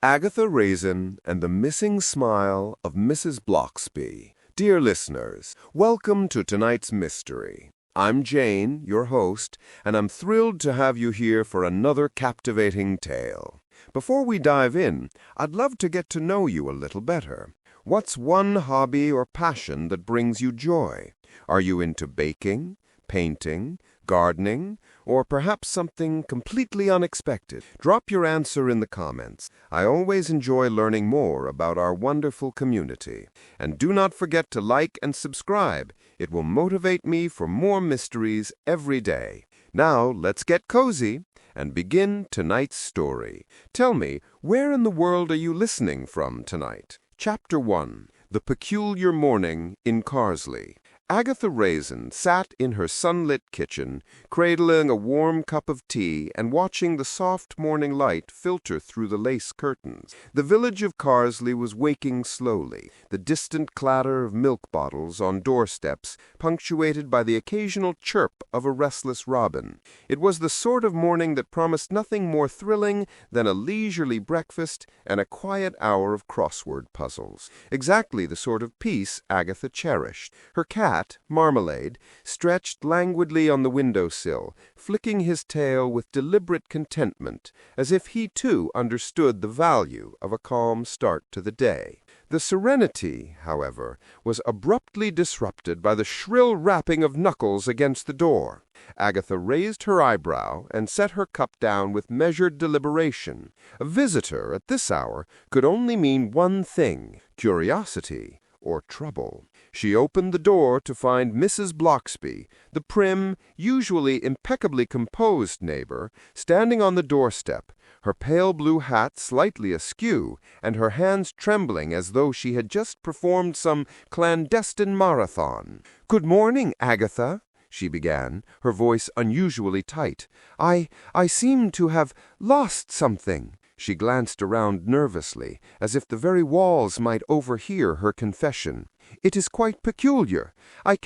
Agatha Raisin and the Missing Smile of Mrs. Bloxby. Dear listeners, welcome to tonight's mystery. I'm Jane, your host, and I'm thrilled to have you here for another captivating tale. Before we dive in, I'd love to get to know you a little better. What's one hobby or passion that brings you joy? Are you into baking, painting, gardening, or perhaps something completely unexpected? Drop your answer in the comments. I always enjoy learning more about our wonderful community. And do not forget to like and subscribe. It will motivate me for more mysteries every day. Now, let's get cozy and begin tonight's story. Tell me, where in the world are you listening from tonight? Chapter 1. The Peculiar Morning in Carsely. Agatha Raisin sat in her sunlit kitchen, cradling a warm cup of tea and watching the soft morning light filter through the lace curtains. The village of Carsely was waking slowly, the distant clatter of milk bottles on doorsteps punctuated by the occasional chirp of a restless robin. It was the sort of morning that promised nothing more thrilling than a leisurely breakfast and a quiet hour of crossword puzzles. Exactly the sort of peace Agatha cherished. Her cat, Marmalade, stretched languidly on the window-sill, flicking his tail with deliberate contentment, as if he too understood the value of a calm start to the day. The serenity, however, was abruptly disrupted by the shrill rapping of knuckles against the door. Agatha raised her eyebrow and set her cup down with measured deliberation. A visitor at this hour could only mean one thing: curiosity or trouble. She opened the door to find Mrs. Bloxby, the prim, usually impeccably composed neighbor, standing on the doorstep, her pale blue hat slightly askew, and her hands trembling as though she had just performed some clandestine marathon. "Good morning, Agatha," she began, her voice unusually tight. I seem to have lost something." She glanced around nervously, as if the very walls might overhear her confession. "It is quite peculiar. I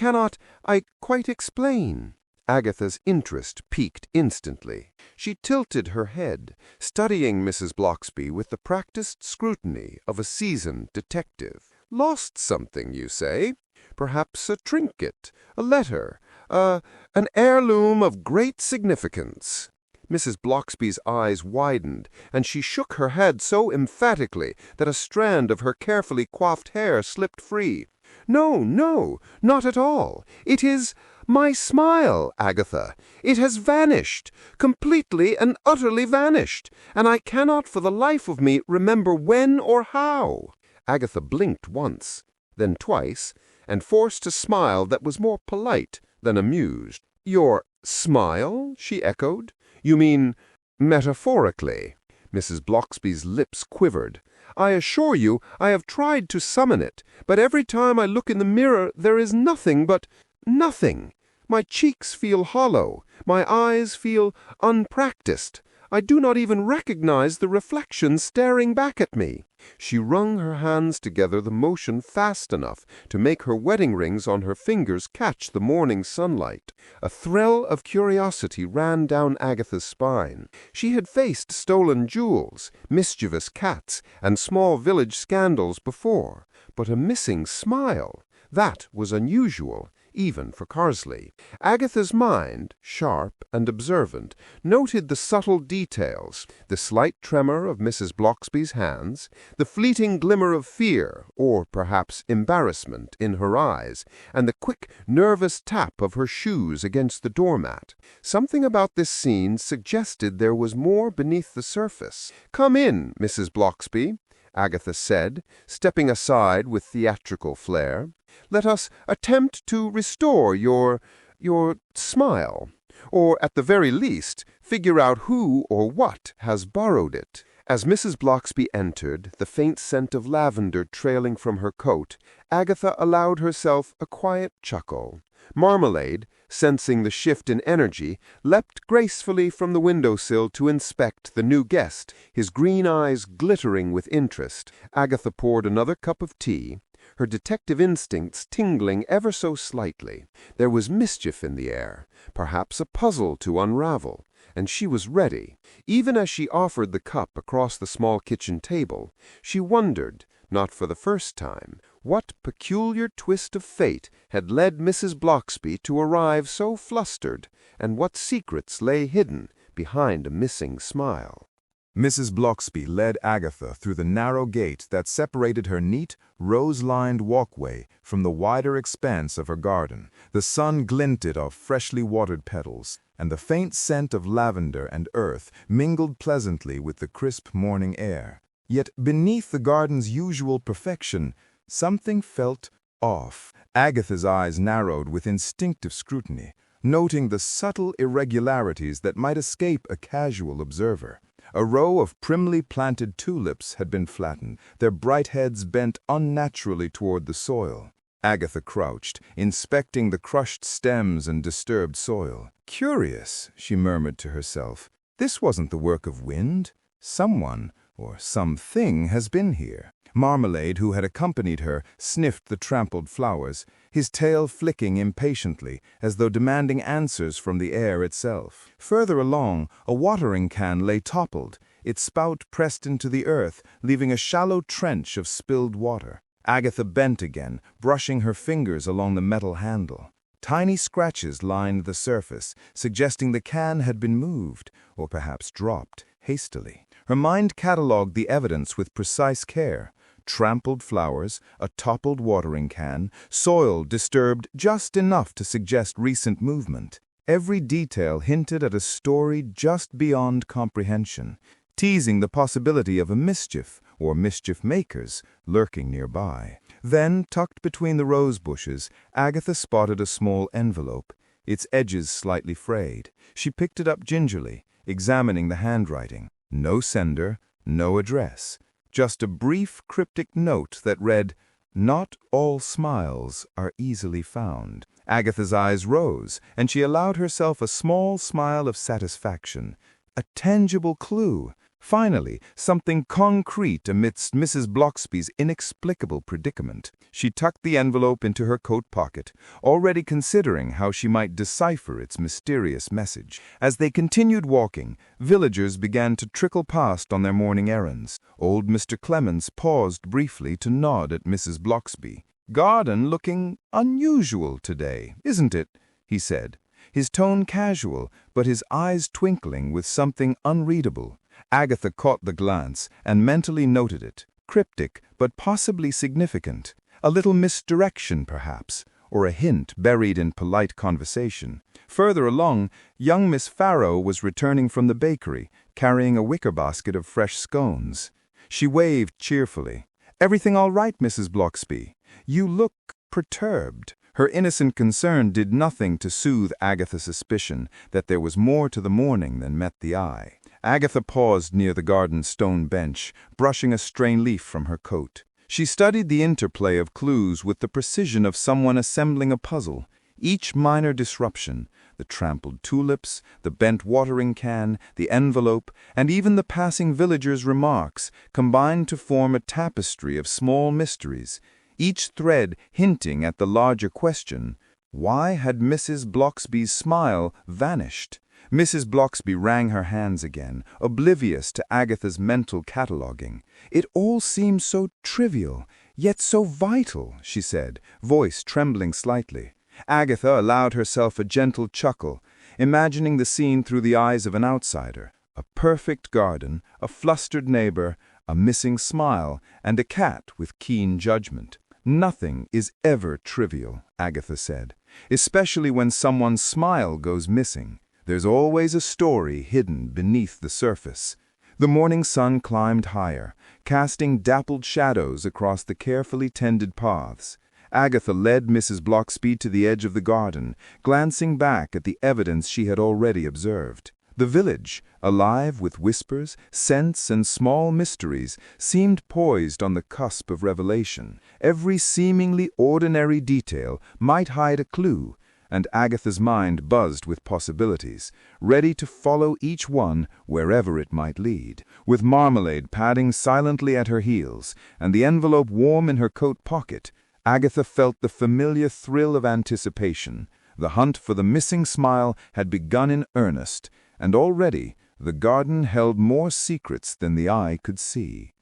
quite explain." Agatha's interest piqued instantly. She tilted her head, studying Mrs. Bloxby with the practiced scrutiny of a seasoned detective. "Lost something, you say? Perhaps a trinket, a letter, an heirloom of great significance." Mrs. Bloxby's eyes widened, and she shook her head so emphatically that a strand of her carefully coiffed hair slipped free. "No, not at all. It is my smile, Agatha. It has vanished, completely and utterly vanished, and I cannot for the life of me remember when or how." Agatha blinked once, then twice, and forced a smile that was more polite than amused. "Your smile?" she echoed. "You mean metaphorically?" Mrs. Bloxby's lips quivered. "I assure you I have tried to summon it, but every time I look in the mirror there is nothing but nothing. My cheeks feel hollow, my eyes feel unpracticed. I do not even recognize the reflection staring back at me." She wrung her hands together, the motion fast enough to make her wedding rings on her fingers catch the morning sunlight. A thrill of curiosity ran down Agatha's spine. She had faced stolen jewels, mischievous cats, and small village scandals before, but a missing smile, that was unusual, even for Carsely. Agatha's mind, sharp and observant, noted the subtle details, the slight tremor of Mrs. Bloxby's hands, the fleeting glimmer of fear, or perhaps embarrassment, in her eyes, and the quick, nervous tap of her shoes against the doormat. Something about this scene suggested there was more beneath the surface. "Come in, Mrs. Bloxby," Agatha said, stepping aside with theatrical flair. "Let us attempt to restore your smile, or at the very least figure out who or what has borrowed it." As Mrs. Bloxby entered, the faint scent of lavender trailing from her coat, Agatha allowed herself a quiet chuckle. Marmalade, sensing the shift in energy, leapt gracefully from the window-sill to inspect the new guest, his green eyes glittering with interest. Agatha poured another cup of tea, her detective instincts tingling ever so slightly. There was mischief in the air, perhaps a puzzle to unravel. and she was ready. Even as she offered the cup across the small kitchen table, she wondered, not for the first time, what peculiar twist of fate had led Mrs. Bloxby to arrive so flustered, and what secrets lay hidden behind a missing smile. Mrs. Bloxby led Agatha through the narrow gate that separated her neat, rose-lined walkway from the wider expanse of her garden. The sun glinted off freshly watered petals, and the faint scent of lavender and earth mingled pleasantly with the crisp morning air. Yet beneath the garden's usual perfection, something felt off. Agatha's eyes narrowed with instinctive scrutiny, noting the subtle irregularities that might escape a casual observer. A row of primly planted tulips had been flattened, their bright heads bent unnaturally toward the soil. Agatha crouched, inspecting the crushed stems and disturbed soil. "Curious," she murmured to herself. "This wasn't the work of wind. Someone, or something, has been here." Marmalade, who had accompanied her, sniffed the trampled flowers, his tail flicking impatiently, as though demanding answers from the air itself. Further along, a watering can lay toppled, its spout pressed into the earth, leaving a shallow trench of spilled water. Agatha bent again, brushing her fingers along the metal handle. Tiny scratches lined the surface, suggesting the can had been moved, or perhaps dropped, hastily. Her mind catalogued the evidence with precise care. Trampled flowers, a toppled watering can, soil disturbed just enough to suggest recent movement. Every detail hinted at a story just beyond comprehension, teasing the possibility of a mischief, or mischief makers, lurking nearby. Then, tucked between the rose bushes, Agatha spotted a small envelope, its edges slightly frayed. She picked it up gingerly, examining the handwriting. No sender, no address. Just a brief, cryptic note that read, "Not all smiles are easily found." Agatha's eyes rose, and she allowed herself a small smile of satisfaction. A tangible clue. Finally, something concrete amidst Mrs. Bloxby's inexplicable predicament. She tucked the envelope into her coat pocket, already considering how she might decipher its mysterious message. As they continued walking, villagers began to trickle past on their morning errands. Old Mr. Clemens paused briefly to nod at Mrs. Bloxby. "Garden looking unusual today, isn't it?" he said, his tone casual, but his eyes twinkling with something unreadable. Agatha caught the glance and mentally noted it. Cryptic, but possibly significant. A little misdirection, perhaps, or a hint buried in polite conversation. Further along, young Miss Farrow was returning from the bakery, carrying a wicker basket of fresh scones. She waved cheerfully. "Everything all right, Mrs. Bloxby? You look perturbed." Her innocent concern did nothing to soothe Agatha's suspicion that there was more to the morning than met the eye. Agatha paused near the garden stone bench, brushing a stray leaf from her coat. She studied the interplay of clues with the precision of someone assembling a puzzle. Each minor disruption, the trampled tulips, the bent watering can, the envelope, and even the passing villager's remarks, combined to form a tapestry of small mysteries, each thread hinting at the larger question: why had Mrs. Bloxby's smile vanished? Mrs. Bloxby wrung her hands again, oblivious to Agatha's mental cataloguing. "It all seems so trivial, yet so vital," she said, voice trembling slightly. Agatha allowed herself a gentle chuckle, imagining the scene through the eyes of an outsider. A perfect garden, a flustered neighbor, a missing smile, and a cat with keen judgment. "Nothing is ever trivial," Agatha said, "especially when someone's smile goes missing. There's always a story hidden beneath the surface." The morning sun climbed higher, casting dappled shadows across the carefully tended paths. Agatha led Mrs. Bloxby to the edge of the garden, glancing back at the evidence she had already observed. The village, alive with whispers, scents, and small mysteries, seemed poised on the cusp of revelation. Every seemingly ordinary detail might hide a clue, and Agatha's mind buzzed with possibilities, ready to follow each one wherever it might lead. With Marmalade padding silently at her heels, and the envelope warm in her coat pocket, Agatha felt the familiar thrill of anticipation. The hunt for the missing smile had begun in earnest, and already the garden held more secrets than the eye could see.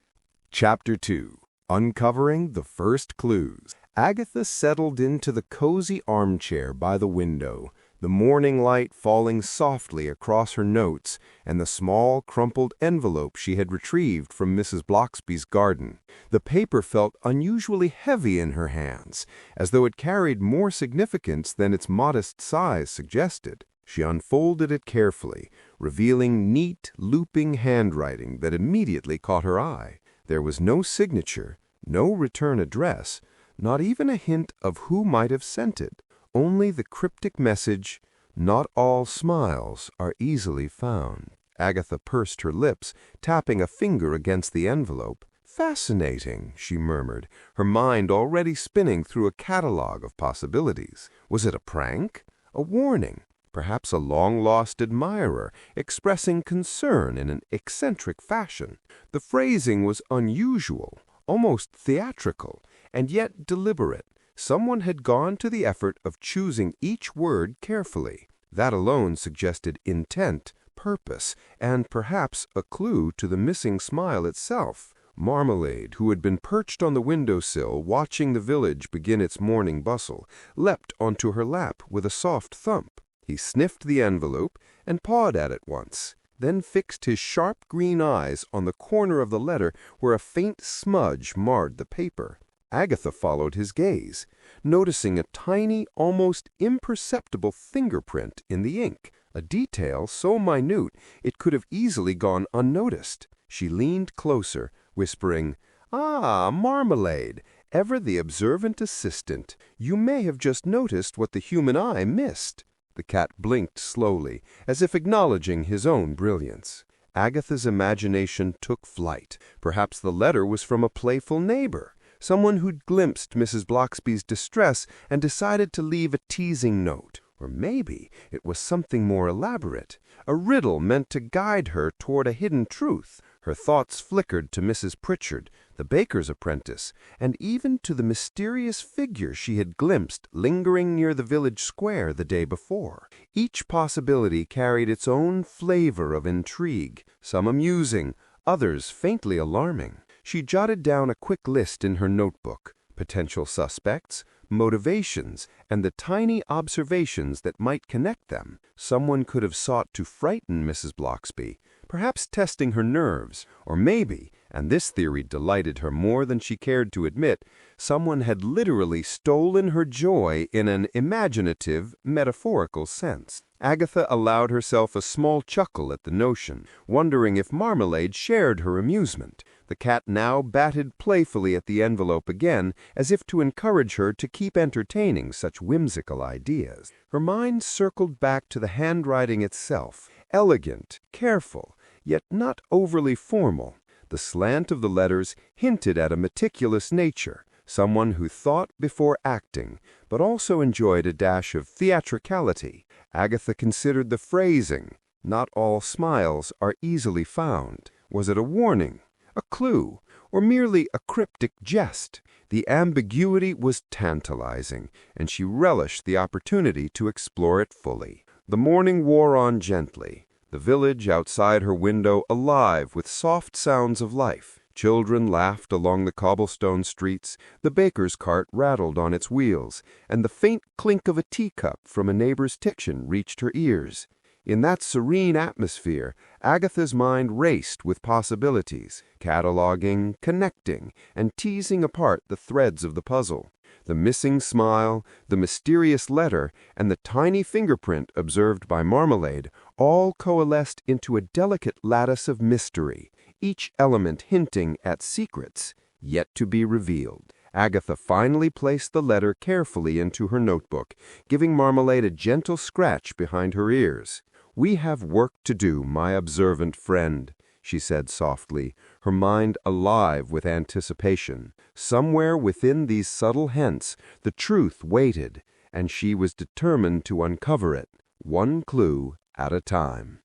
Chapter 2. Uncovering the First Clues. Agatha settled into the cozy armchair by the window, the morning light falling softly across her notes and the small, crumpled envelope she had retrieved from Mrs. Bloxby's garden. The paper felt unusually heavy in her hands, as though it carried more significance than its modest size suggested. She unfolded it carefully, revealing neat, looping handwriting that immediately caught her eye. There was no signature, no return address, not even a hint of who might have sent it. Only the cryptic message, "Not all smiles are easily found." Agatha pursed her lips, tapping a finger against the envelope. "Fascinating," she murmured, her mind already spinning through a catalogue of possibilities. Was it a prank? A warning? Perhaps a long-lost admirer expressing concern in an eccentric fashion? The phrasing was unusual, almost theatrical, and yet deliberate. Someone had gone to the effort of choosing each word carefully. That alone suggested intent, purpose, and perhaps a clue to the missing smile itself. Marmalade, who had been perched on the windowsill watching the village begin its morning bustle, leapt onto her lap with a soft thump. He sniffed the envelope and pawed at it once, then fixed his sharp green eyes on the corner of the letter where a faint smudge marred the paper. Agatha followed his gaze, noticing a tiny, almost imperceptible fingerprint in the ink, a detail so minute it could have easily gone unnoticed. She leaned closer, whispering, "Ah, Marmalade, ever the observant assistant. You may have just noticed what the human eye missed." The cat blinked slowly, as if acknowledging his own brilliance. Agatha's imagination took flight. Perhaps the letter was from a playful neighbor, someone who'd glimpsed Mrs. Bloxby's distress and decided to leave a teasing note. Or maybe it was something more elaborate, a riddle meant to guide her toward a hidden truth. Her thoughts flickered to Mrs. Pritchard, the baker's apprentice, and even to the mysterious figure she had glimpsed lingering near the village square the day before. Each possibility carried its own flavor of intrigue, some amusing, others faintly alarming. She jotted down a quick list in her notebook: potential suspects, motivations, and the tiny observations that might connect them. Someone could have sought to frighten Mrs. Bloxby, perhaps testing her nerves, or maybe, and this theory delighted her more than she cared to admit, someone had literally stolen her joy in an imaginative, metaphorical sense. Agatha allowed herself a small chuckle at the notion, wondering if Marmalade shared her amusement. The cat now batted playfully at the envelope again, as if to encourage her to keep entertaining such whimsical ideas. Her mind circled back to the handwriting itself, elegant, careful, yet not overly formal. The slant of the letters hinted at a meticulous nature, someone who thought before acting, but also enjoyed a dash of theatricality. Agatha considered the phrasing, "Not all smiles are easily found." Was it a warning, a clue, or merely a cryptic jest? The ambiguity was tantalizing, and she relished the opportunity to explore it fully. The morning wore on gently, the village outside her window alive with soft sounds of life. Children laughed along the cobblestone streets, the baker's cart rattled on its wheels, and the faint clink of a teacup from a neighbor's kitchen reached her ears. In that serene atmosphere, Agatha's mind raced with possibilities, cataloging, connecting, and teasing apart the threads of the puzzle. The missing smile, the mysterious letter, and the tiny fingerprint observed by Marmalade all coalesced into a delicate lattice of mystery, each element hinting at secrets yet to be revealed. Agatha finally placed the letter carefully into her notebook, giving Marmalade a gentle scratch behind her ears. "We have work to do, my observant friend," she said softly, her mind alive with anticipation. Somewhere within these subtle hints, the truth waited, and she was determined to uncover it, one clue at a time.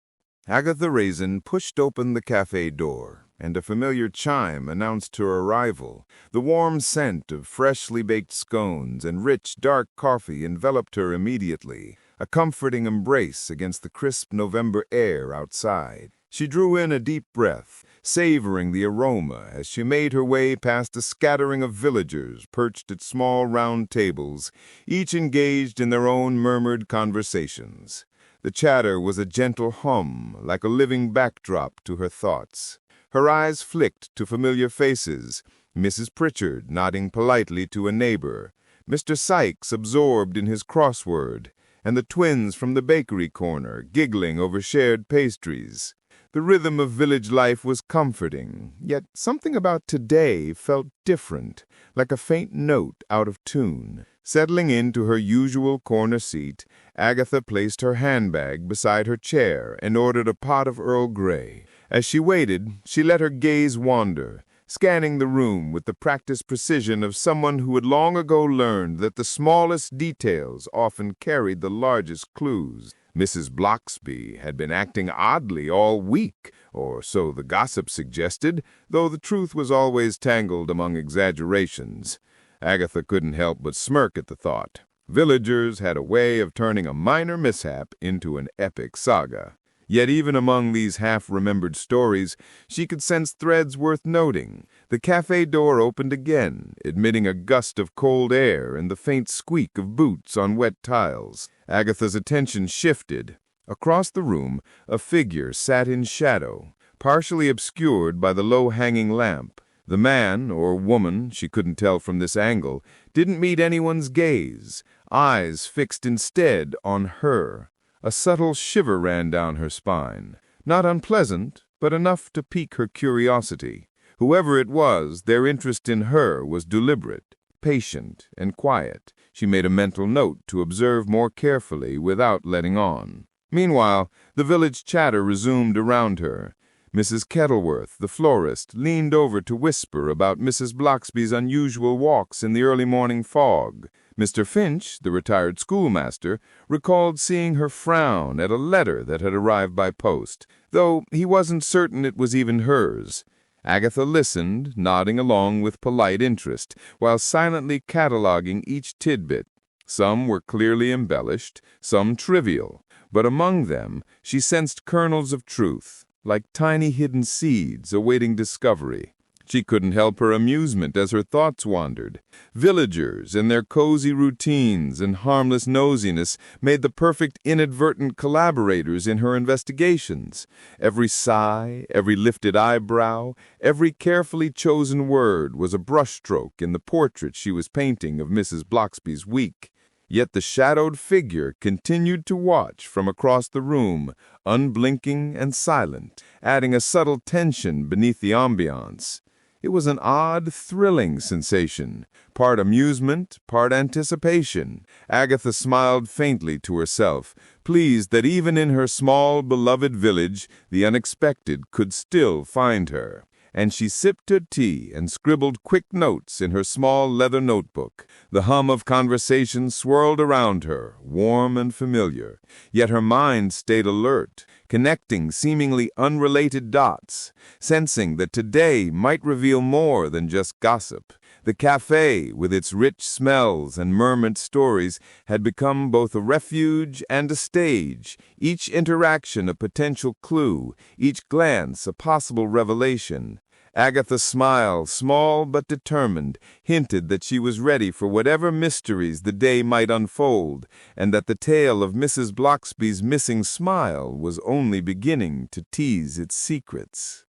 Agatha Raisin pushed open the cafe door, and a familiar chime announced her arrival. The warm scent of freshly baked scones and rich, dark coffee enveloped her immediately. a comforting embrace against the crisp November air outside. She drew in a deep breath, savoring the aroma as she made her way past a scattering of villagers perched at small round tables, each engaged in their own murmured conversations. The chatter was a gentle hum, like a living backdrop to her thoughts. Her eyes flicked to familiar faces, Mrs. Pritchard nodding politely to a neighbor, Mr. Sykes absorbed in his crossword, and the twins from the bakery corner giggling over shared pastries. The rhythm of village life was comforting, yet something about today felt different, like a faint note out of tune. Settling into her usual corner seat, Agatha placed her handbag beside her chair and ordered a pot of Earl Grey. As she waited, she let her gaze wander, scanning the room with the practiced precision of someone who had long ago learned that the smallest details often carried the largest clues. Mrs. Bloxby had been acting oddly all week, or so the gossip suggested, though the truth was always tangled among exaggerations. Agatha couldn't help but smirk at the thought. Villagers had a way of turning a minor mishap into an epic saga. Yet even among these half-remembered stories, she could sense threads worth noting. The cafe door opened again, admitting a gust of cold air and the faint squeak of boots on wet tiles. Agatha's attention shifted. Across the room, a figure sat in shadow, partially obscured by the low-hanging lamp. The man, or woman, she couldn't tell from this angle, didn't meet anyone's gaze, eyes fixed instead on her. A subtle shiver ran down her spine. Not unpleasant, but enough to pique her curiosity. Whoever it was, their interest in her was deliberate, patient, and quiet. She made a mental note to observe more carefully without letting on. Meanwhile, the village chatter resumed around her. Mrs. Kettleworth, the florist, leaned over to whisper about Mrs. Bloxby's unusual walks in the early morning fog. Mr. Finch, the retired schoolmaster, recalled seeing her frown at a letter that had arrived by post, though he wasn't certain it was even hers. Agatha listened, nodding along with polite interest, while silently cataloging each tidbit. Some were clearly embellished, some trivial, but among them she sensed kernels of truth, like tiny hidden seeds awaiting discovery. She couldn't help her amusement as her thoughts wandered. Villagers and their cozy routines and harmless nosiness made the perfect inadvertent collaborators in her investigations. Every sigh, every lifted eyebrow, every carefully chosen word was a brushstroke in the portrait she was painting of Mrs. Bloxby's week. Yet the shadowed figure continued to watch from across the room, unblinking and silent, adding a subtle tension beneath the ambiance. It was an odd, thrilling sensation, part amusement, part anticipation. Agatha smiled faintly to herself, pleased that even in her small, beloved village, the unexpected could still find her. And she sipped her tea and scribbled quick notes in her small leather notebook. The hum of conversation swirled around her, warm and familiar. Yet her mind stayed alert, connecting seemingly unrelated dots, sensing that today might reveal more than just gossip. The cafe, with its rich smells and murmured stories, had become both a refuge and a stage, each interaction a potential clue, each glance a possible revelation. Agatha's smile, small but determined, hinted that she was ready for whatever mysteries the day might unfold, and that the tale of Mrs. Bloxby's missing smile was only beginning to tease its secrets.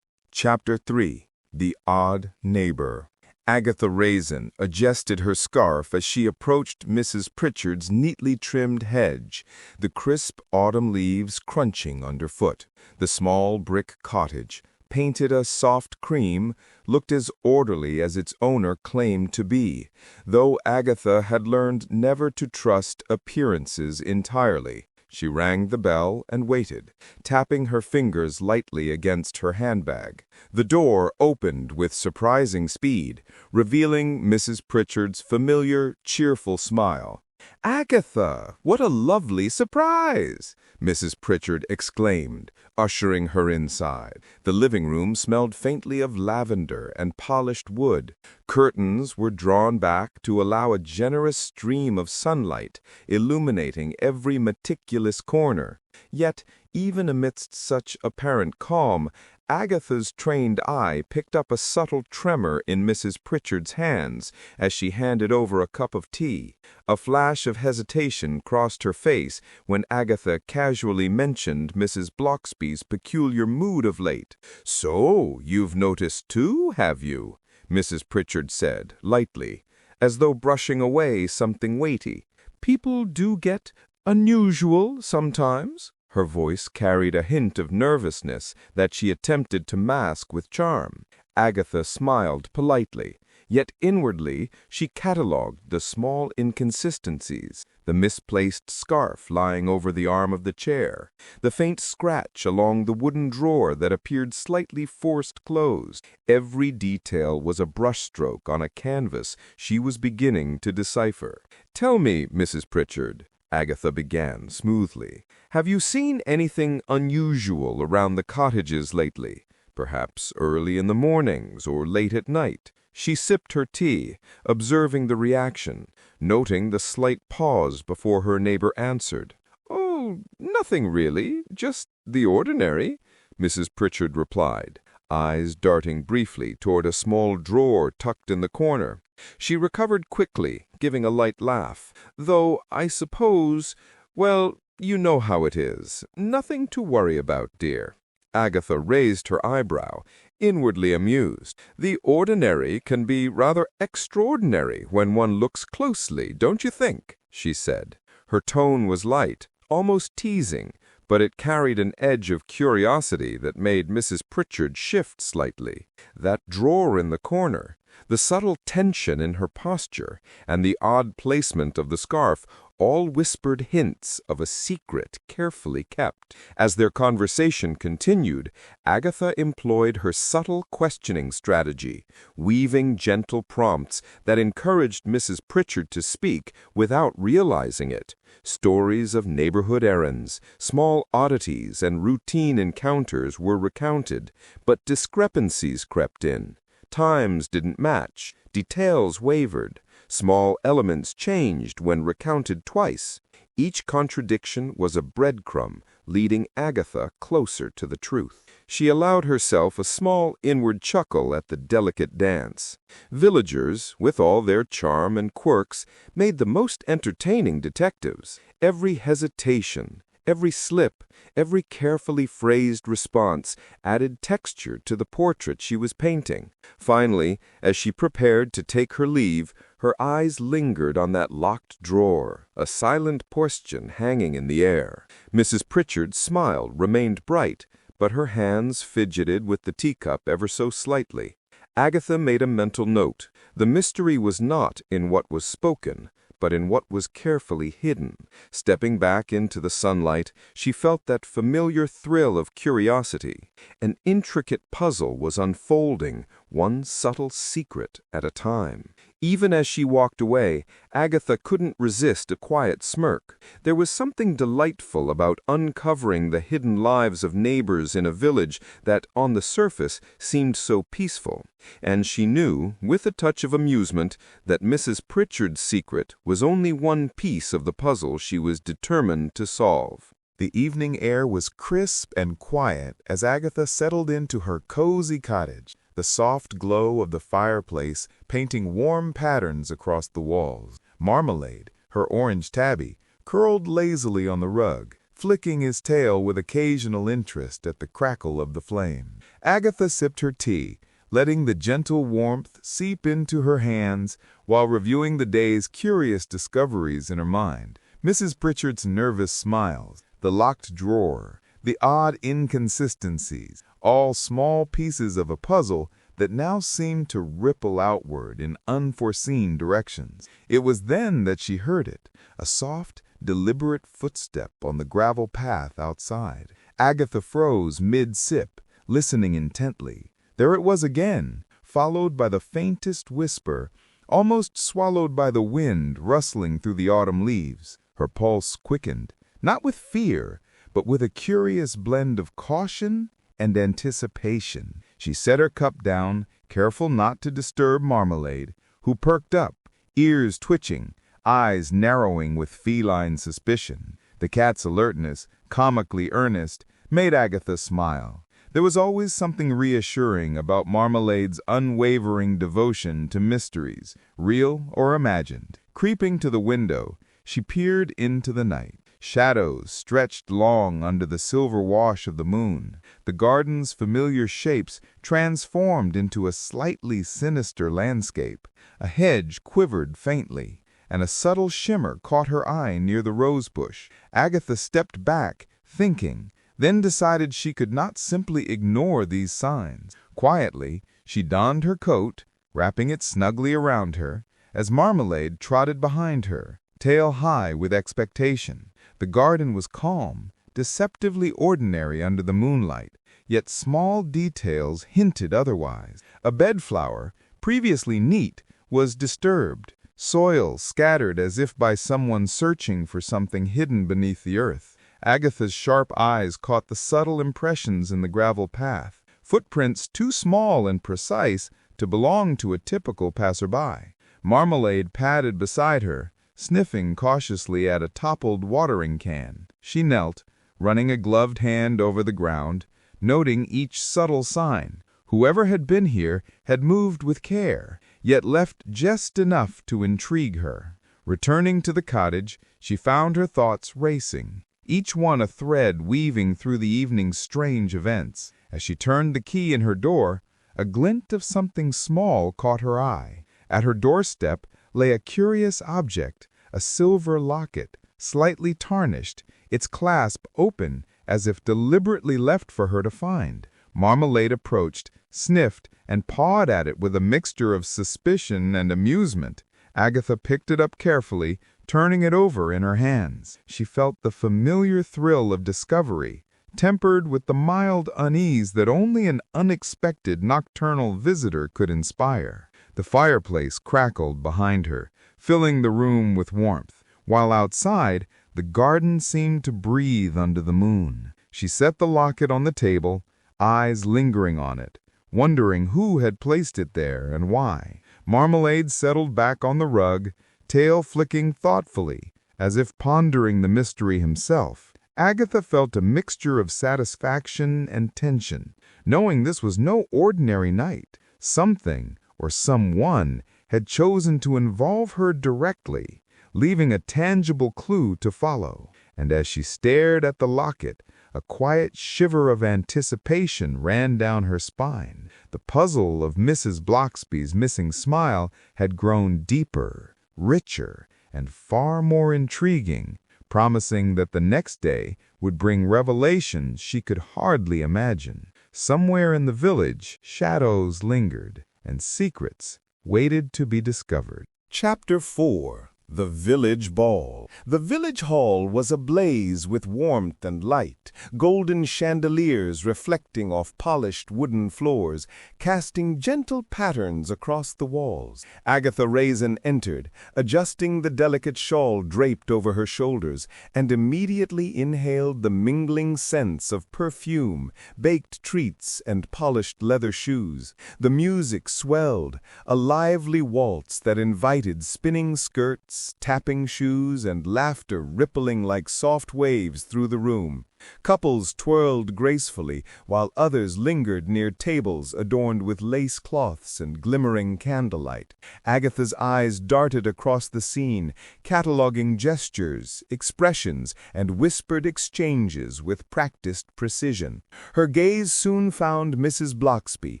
Chapter 3. The Odd Neighbor. Agatha Raisin adjusted her scarf as she approached Mrs. Pritchard's neatly trimmed hedge, the crisp autumn leaves crunching underfoot. The small brick cottage, painted a soft cream, looked as orderly as its owner claimed to be, though Agatha had learned never to trust appearances entirely. She rang the bell and waited, tapping her fingers lightly against her handbag. The door opened with surprising speed, revealing Mrs. Pritchard's familiar, cheerful smile. "Agatha, what a lovely surprise!" Mrs. Pritchard exclaimed, ushering her inside. The living room smelled faintly of lavender and polished wood. Curtains were drawn back to allow a generous stream of sunlight, illuminating every meticulous corner. Yet, even amidst such apparent calm, Agatha's trained eye picked up a subtle tremor in Mrs. Pritchard's hands as she handed over a cup of tea. A flash of hesitation crossed her face when Agatha casually mentioned Mrs. Bloxby's peculiar mood of late. "So, you've noticed too, have you?" Mrs. Pritchard said, lightly, as though brushing away something weighty. "People do get unusual sometimes." Her voice carried a hint of nervousness that she attempted to mask with charm. Agatha smiled politely, yet inwardly she catalogued the small inconsistencies: the misplaced scarf lying over the arm of the chair, the faint scratch along the wooden drawer that appeared slightly forced closed. Every detail was a brushstroke on a canvas she was beginning to decipher. "Tell me, Mrs. Pritchard," Agatha began smoothly, "have you seen anything unusual around the cottages lately? Perhaps early in the mornings or late at night?" She sipped her tea, observing the reaction, noting the slight pause before her neighbor answered. "Oh, nothing really, just the ordinary," Mrs. Pritchard replied, eyes darting briefly toward a small drawer tucked in the corner. She recovered quickly, giving a light laugh. "Though I suppose, well, you know how it is. Nothing to worry about, dear." Agatha raised her eyebrow, inwardly amused. "The ordinary can be rather extraordinary when one looks closely, don't you think?" she said. Her tone was light, almost teasing, but it carried an edge of curiosity that made Mrs. Pritchard shift slightly. That drawer in the corner, the subtle tension in her posture, and the odd placement of the scarf all whispered hints of a secret carefully kept. As their conversation continued, Agatha employed her subtle questioning strategy, weaving gentle prompts that encouraged Mrs. Pritchard to speak without realizing it. Stories of neighborhood errands, small oddities, and routine encounters were recounted, but discrepancies crept in. Times didn't match, details wavered, small elements changed when recounted twice. Each contradiction was a breadcrumb, leading Agatha closer to the truth. She allowed herself a small inward chuckle at the delicate dance. Villagers, with all their charm and quirks, made the most entertaining detectives. Every hesitation, every slip, every carefully phrased response added texture to the portrait she was painting. Finally, as she prepared to take her leave, her eyes lingered on that locked drawer, a silent question hanging in the air. Mrs. Pritchard's smile remained bright, but her hands fidgeted with the teacup ever so slightly. Agatha made a mental note. The mystery was not in what was spoken, but in what was carefully hidden. Stepping back into the sunlight, she felt that familiar thrill of curiosity. An intricate puzzle was unfolding, one subtle secret at a time. Even as she walked away, Agatha couldn't resist a quiet smirk. There was something delightful about uncovering the hidden lives of neighbors in a village that, on the surface, seemed so peaceful. And she knew, with a touch of amusement, that Mrs. Pritchard's secret was only one piece of the puzzle she was determined to solve. The evening air was crisp and quiet as Agatha settled into her cozy cottage, the soft glow of the fireplace painting warm patterns across the walls. Marmalade, her orange tabby, curled lazily on the rug, flicking his tail with occasional interest at the crackle of the flame. Agatha sipped her tea, letting the gentle warmth seep into her hands while reviewing the day's curious discoveries in her mind. Mrs. Pritchard's nervous smiles, the locked drawer, the odd inconsistencies, all small pieces of a puzzle that now seemed to ripple outward in unforeseen directions. It was then that she heard it, a soft, deliberate footstep on the gravel path outside. Agatha froze mid-sip, listening intently. There it was again, followed by the faintest whisper, almost swallowed by the wind rustling through the autumn leaves. Her pulse quickened, not with fear, but with a curious blend of caution and anticipation. She set her cup down, careful not to disturb Marmalade, who perked up, ears twitching, eyes narrowing with feline suspicion. The cat's alertness, comically earnest, made Agatha smile. There was always something reassuring about Marmalade's unwavering devotion to mysteries, real or imagined. Creeping to the window, she peered into the night. Shadows stretched long under the silver wash of the moon. The garden's familiar shapes transformed into a slightly sinister landscape. A hedge quivered faintly, and a subtle shimmer caught her eye near the rosebush. Agatha stepped back, thinking, then decided she could not simply ignore these signs. Quietly, she donned her coat, wrapping it snugly around her, as Marmalade trotted behind her, tail high with expectation. The garden was calm, deceptively ordinary under the moonlight, yet small details hinted otherwise. A bedflower, previously neat, was disturbed, soil scattered as if by someone searching for something hidden beneath the earth. Agatha's sharp eyes caught the subtle impressions in the gravel path, footprints too small and precise to belong to a typical passerby. Marmalade padded beside her, sniffing cautiously at a toppled watering can. She knelt, running a gloved hand over the ground, noting each subtle sign. Whoever had been here had moved with care, yet left just enough to intrigue her. Returning to the cottage, she found her thoughts racing, each one a thread weaving through the evening's strange events. As she turned the key in her door, a glint of something small caught her eye. At her doorstep lay a curious object, a silver locket, slightly tarnished, its clasp open as if deliberately left for her to find. Marmalade approached, sniffed, and pawed at it with a mixture of suspicion and amusement. Agatha picked it up carefully, turning it over in her hands. She felt the familiar thrill of discovery, tempered with the mild unease that only an unexpected nocturnal visitor could inspire. The fireplace crackled behind her, filling the room with warmth, while outside, the garden seemed to breathe under the moon. She set the locket on the table, eyes lingering on it, wondering who had placed it there and why. Marmalade settled back on the rug, tail flicking thoughtfully, as if pondering the mystery himself. Agatha felt a mixture of satisfaction and tension, knowing this was no ordinary night. Something, or someone, had chosen to involve her directly, leaving a tangible clue to follow. And as she stared at the locket, a quiet shiver of anticipation ran down her spine. The puzzle of Mrs. Bloxby's missing smile had grown deeper, richer, and far more intriguing, promising that the next day would bring revelations she could hardly imagine. Somewhere in the village, shadows lingered, and secrets waited to be discovered. Chapter 4. The Village Ball. The village hall was ablaze with warmth and light, golden chandeliers reflecting off polished wooden floors, casting gentle patterns across the walls. Agatha Raisin entered, adjusting the delicate shawl draped over her shoulders, and immediately inhaled the mingling scents of perfume, baked treats, and polished leather shoes. The music swelled, a lively waltz that invited spinning skirts, tapping shoes, and laughter rippling like soft waves through the room. Couples twirled gracefully, while others lingered near tables adorned with lace cloths and glimmering candlelight. Agatha's eyes darted across the scene, cataloging gestures, expressions, and whispered exchanges with practiced precision. Her gaze soon found Mrs. Bloxby,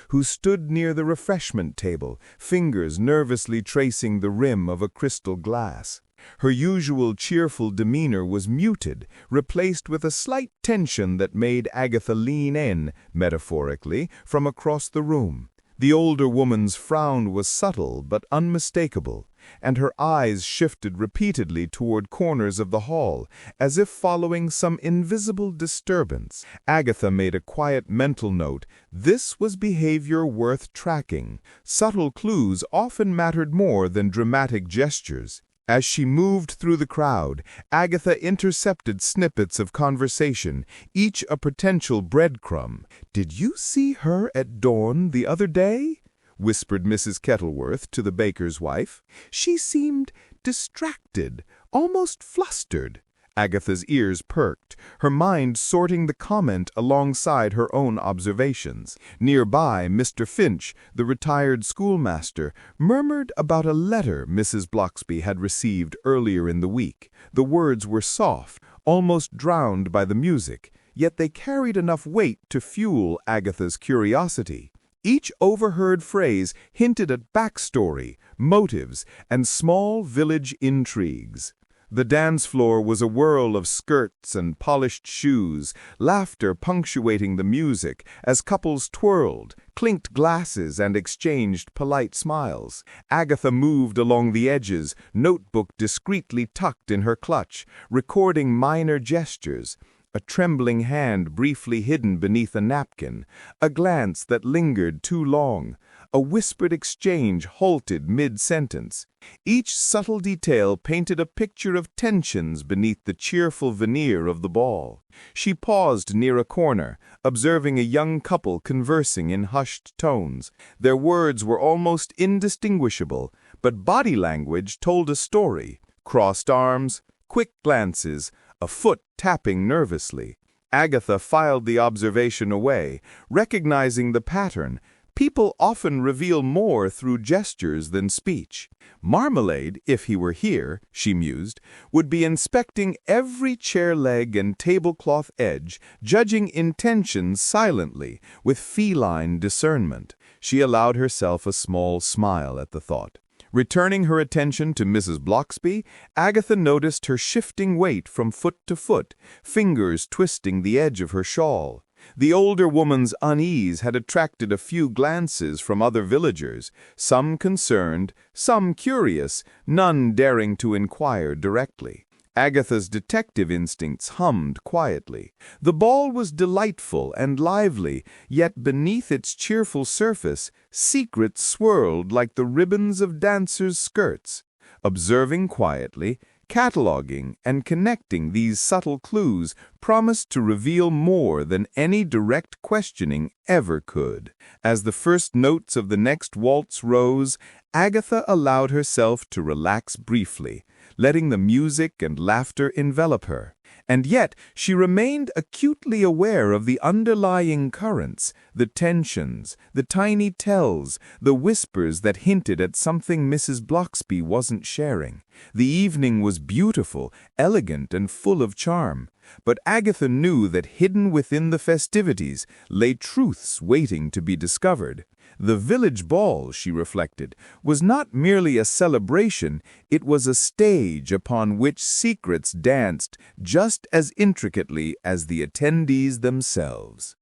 who stood near the refreshment table, fingers nervously tracing the rim of a crystal glass. Her usual cheerful demeanor was muted, replaced with a slight tension that made Agatha lean in, metaphorically, from across the room. The older woman's frown was subtle but unmistakable, and her eyes shifted repeatedly toward corners of the hall, as if following some invisible disturbance. Agatha made a quiet mental note. This was behavior worth tracking. Subtle clues often mattered more than dramatic gestures. As she moved through the crowd, Agatha intercepted snippets of conversation, each a potential breadcrumb. "Did you see her at dawn the other day?" whispered Mrs. Kettleworth to the baker's wife. "She seemed distracted, almost flustered." Agatha's ears perked, her mind sorting the comment alongside her own observations. Nearby, Mr. Finch, the retired schoolmaster, murmured about a letter Mrs. Bloxby had received earlier in the week. The words were soft, almost drowned by the music, yet they carried enough weight to fuel Agatha's curiosity. Each overheard phrase hinted at backstory, motives, and small village intrigues. The dance floor was a whirl of skirts and polished shoes, laughter punctuating the music as couples twirled, clinked glasses, and exchanged polite smiles. Agatha moved along the edges, notebook discreetly tucked in her clutch, recording minor gestures. A trembling hand briefly hidden beneath a napkin, a glance that lingered too long, a whispered exchange halted mid-sentence. Each subtle detail painted a picture of tensions beneath the cheerful veneer of the ball. She paused near a corner, observing a young couple conversing in hushed tones. Their words were almost indistinguishable, but body language told a story. Crossed arms, quick glances, a foot tapping nervously. Agatha filed the observation away, recognizing the pattern. People often reveal more through gestures than speech. Marmalade, if he were here, she mused, would be inspecting every chair leg and tablecloth edge, judging intentions silently, with feline discernment. She allowed herself a small smile at the thought. Returning her attention to Mrs. Bloxby, Agatha noticed her shifting weight from foot to foot, fingers twisting the edge of her shawl. The older woman's unease had attracted a few glances from other villagers, some concerned, some curious, none daring to inquire directly. Agatha's detective instincts hummed quietly. The ball was delightful and lively, yet beneath its cheerful surface, secrets swirled like the ribbons of dancers' skirts. Observing quietly, cataloging, and connecting these subtle clues promised to reveal more than any direct questioning ever could. As the first notes of the next waltz rose, Agatha allowed herself to relax briefly, letting the music and laughter envelop her. And yet she remained acutely aware of the underlying currents, the tensions, the tiny tells, the whispers that hinted at something Mrs. Bloxby wasn't sharing. The evening was beautiful, elegant, and full of charm. But Agatha knew that hidden within the festivities lay truths waiting to be discovered. The village ball, she reflected, was not merely a celebration, it was a stage upon which secrets danced just as intricately as the attendees themselves.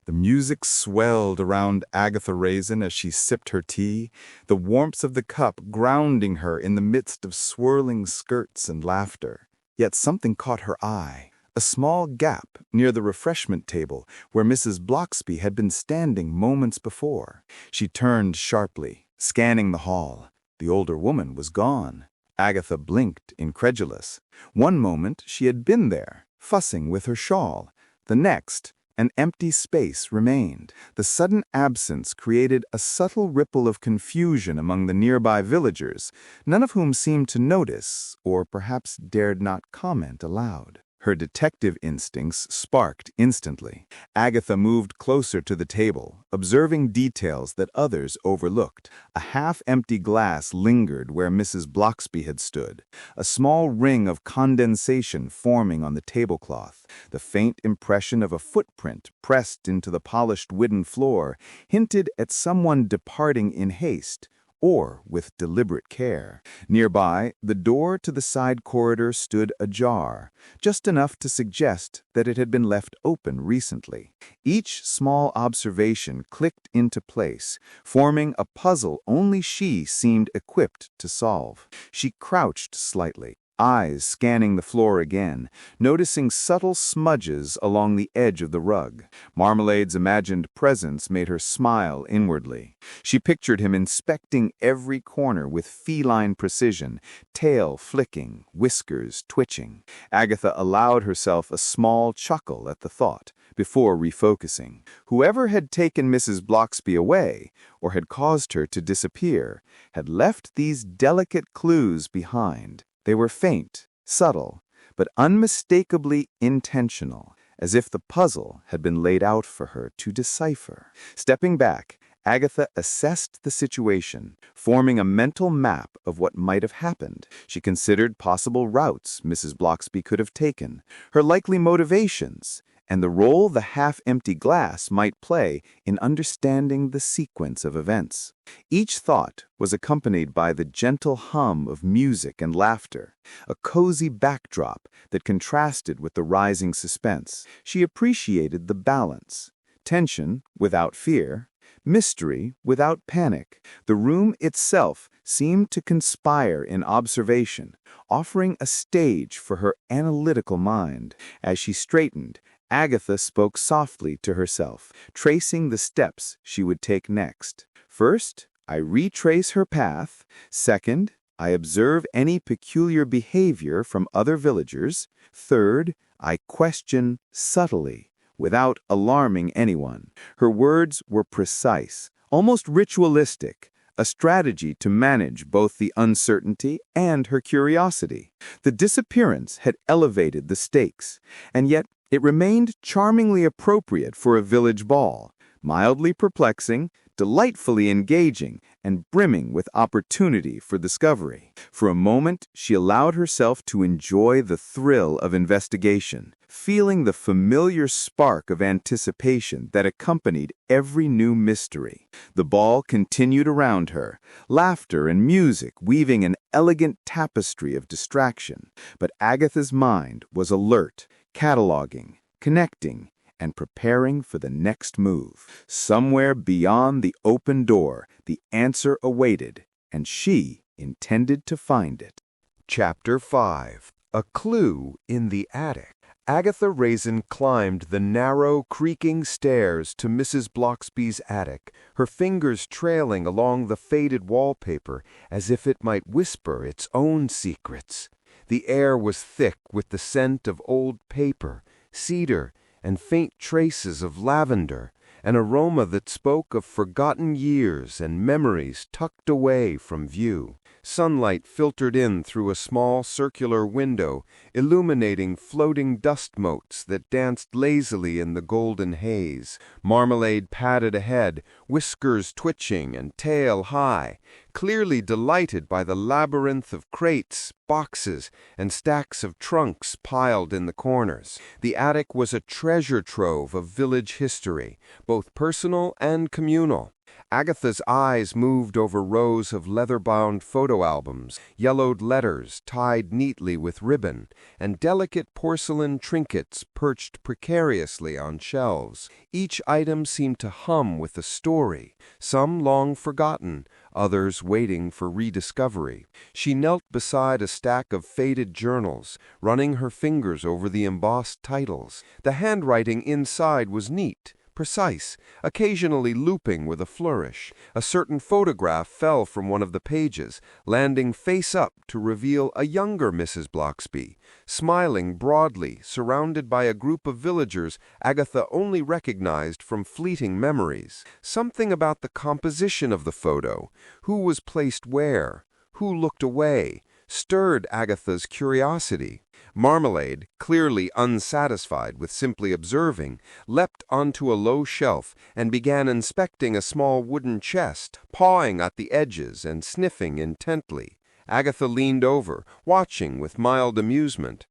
The music swelled around Agatha Raisin as she sipped her tea, the warmth of the cup grounding her in the midst of swirling skirts and laughter. Yet something caught her eye. A small gap near the refreshment table where Mrs. Bloxby had been standing moments before. She turned sharply, scanning the hall. The older woman was gone. Agatha blinked, incredulous. One moment she had been there, fussing with her shawl. The next, an empty space remained. The sudden absence created a subtle ripple of confusion among the nearby villagers, none of whom seemed to notice, or perhaps dared not comment aloud. Her detective instincts sparked instantly. Agatha moved closer to the table, observing details that others overlooked. A half-empty glass lingered where Mrs. Bloxby had stood, a small ring of condensation forming on the tablecloth. The faint impression of a footprint pressed into the polished wooden floor hinted at someone departing in haste, or with deliberate care. Nearby, the door to the side corridor stood ajar, just enough to suggest that it had been left open recently. Each small observation clicked into place, forming a puzzle only she seemed equipped to solve. She crouched slightly, eyes scanning the floor again, noticing subtle smudges along the edge of the rug. Marmalade's imagined presence made her smile inwardly. She pictured him inspecting every corner with feline precision, tail flicking, whiskers twitching. Agatha allowed herself a small chuckle at the thought, before refocusing. Whoever had taken Mrs. Bloxby away, or had caused her to disappear, had left these delicate clues behind. They were faint, subtle, but unmistakably intentional, as if the puzzle had been laid out for her to decipher. Stepping back, Agatha assessed the situation, forming a mental map of what might have happened. She considered possible routes Mrs. Bloxby could have taken, her likely motivations, and the role the half-empty glass might play in understanding the sequence of events. Each thought was accompanied by the gentle hum of music and laughter, a cozy backdrop that contrasted with the rising suspense. She appreciated the balance: tension without fear, mystery without panic. The room itself seemed to conspire in observation, offering a stage for her analytical mind. As she straightened, Agatha spoke softly to herself, tracing the steps she would take next. First, I retrace her path. Second, I observe any peculiar behavior from other villagers. Third, I question subtly, without alarming anyone. Her words were precise, almost ritualistic, a strategy to manage both the uncertainty and her curiosity. The disappearance had elevated the stakes, and yet it remained charmingly appropriate for a village ball, mildly perplexing, delightfully engaging, and brimming with opportunity for discovery. For a moment, she allowed herself to enjoy the thrill of investigation, feeling the familiar spark of anticipation that accompanied every new mystery. The ball continued around her, laughter and music weaving an elegant tapestry of distraction, but Agatha's mind was alert, cataloging, connecting, and preparing for the next move. Somewhere beyond the open door, the answer awaited, and she intended to find it. Chapter 5. A Clue in the Attic. Agatha Raisin climbed the narrow, creaking stairs to Mrs. Bloxby's attic, her fingers trailing along the faded wallpaper as if it might whisper its own secrets. The air was thick with the scent of old paper, cedar, and faint traces of lavender, an aroma that spoke of forgotten years and memories tucked away from view. Sunlight filtered in through a small circular window, illuminating floating dust motes that danced lazily in the golden haze. Marmalade padded ahead, whiskers twitching and tail high, clearly delighted by the labyrinth of crates, boxes, and stacks of trunks piled in the corners. The attic was a treasure trove of village history, both personal and communal. Agatha's eyes moved over rows of leather-bound photo albums, yellowed letters tied neatly with ribbon, and delicate porcelain trinkets perched precariously on shelves. Each item seemed to hum with a story, some long forgotten, others waiting for rediscovery. She knelt beside a stack of faded journals, running her fingers over the embossed titles. The handwriting inside was neat, precise, occasionally looping with a flourish. A certain photograph fell from one of the pages, landing face up to reveal a younger Mrs. Bloxby, smiling broadly, surrounded by a group of villagers Agatha only recognized from fleeting memories. Something about the composition of the photo, who was placed where, who looked away, stirred Agatha's curiosity. Marmalade, clearly unsatisfied with simply observing, leapt onto a low shelf and began inspecting a small wooden chest, pawing at the edges and sniffing intently. Agatha leaned over, watching with mild amusement.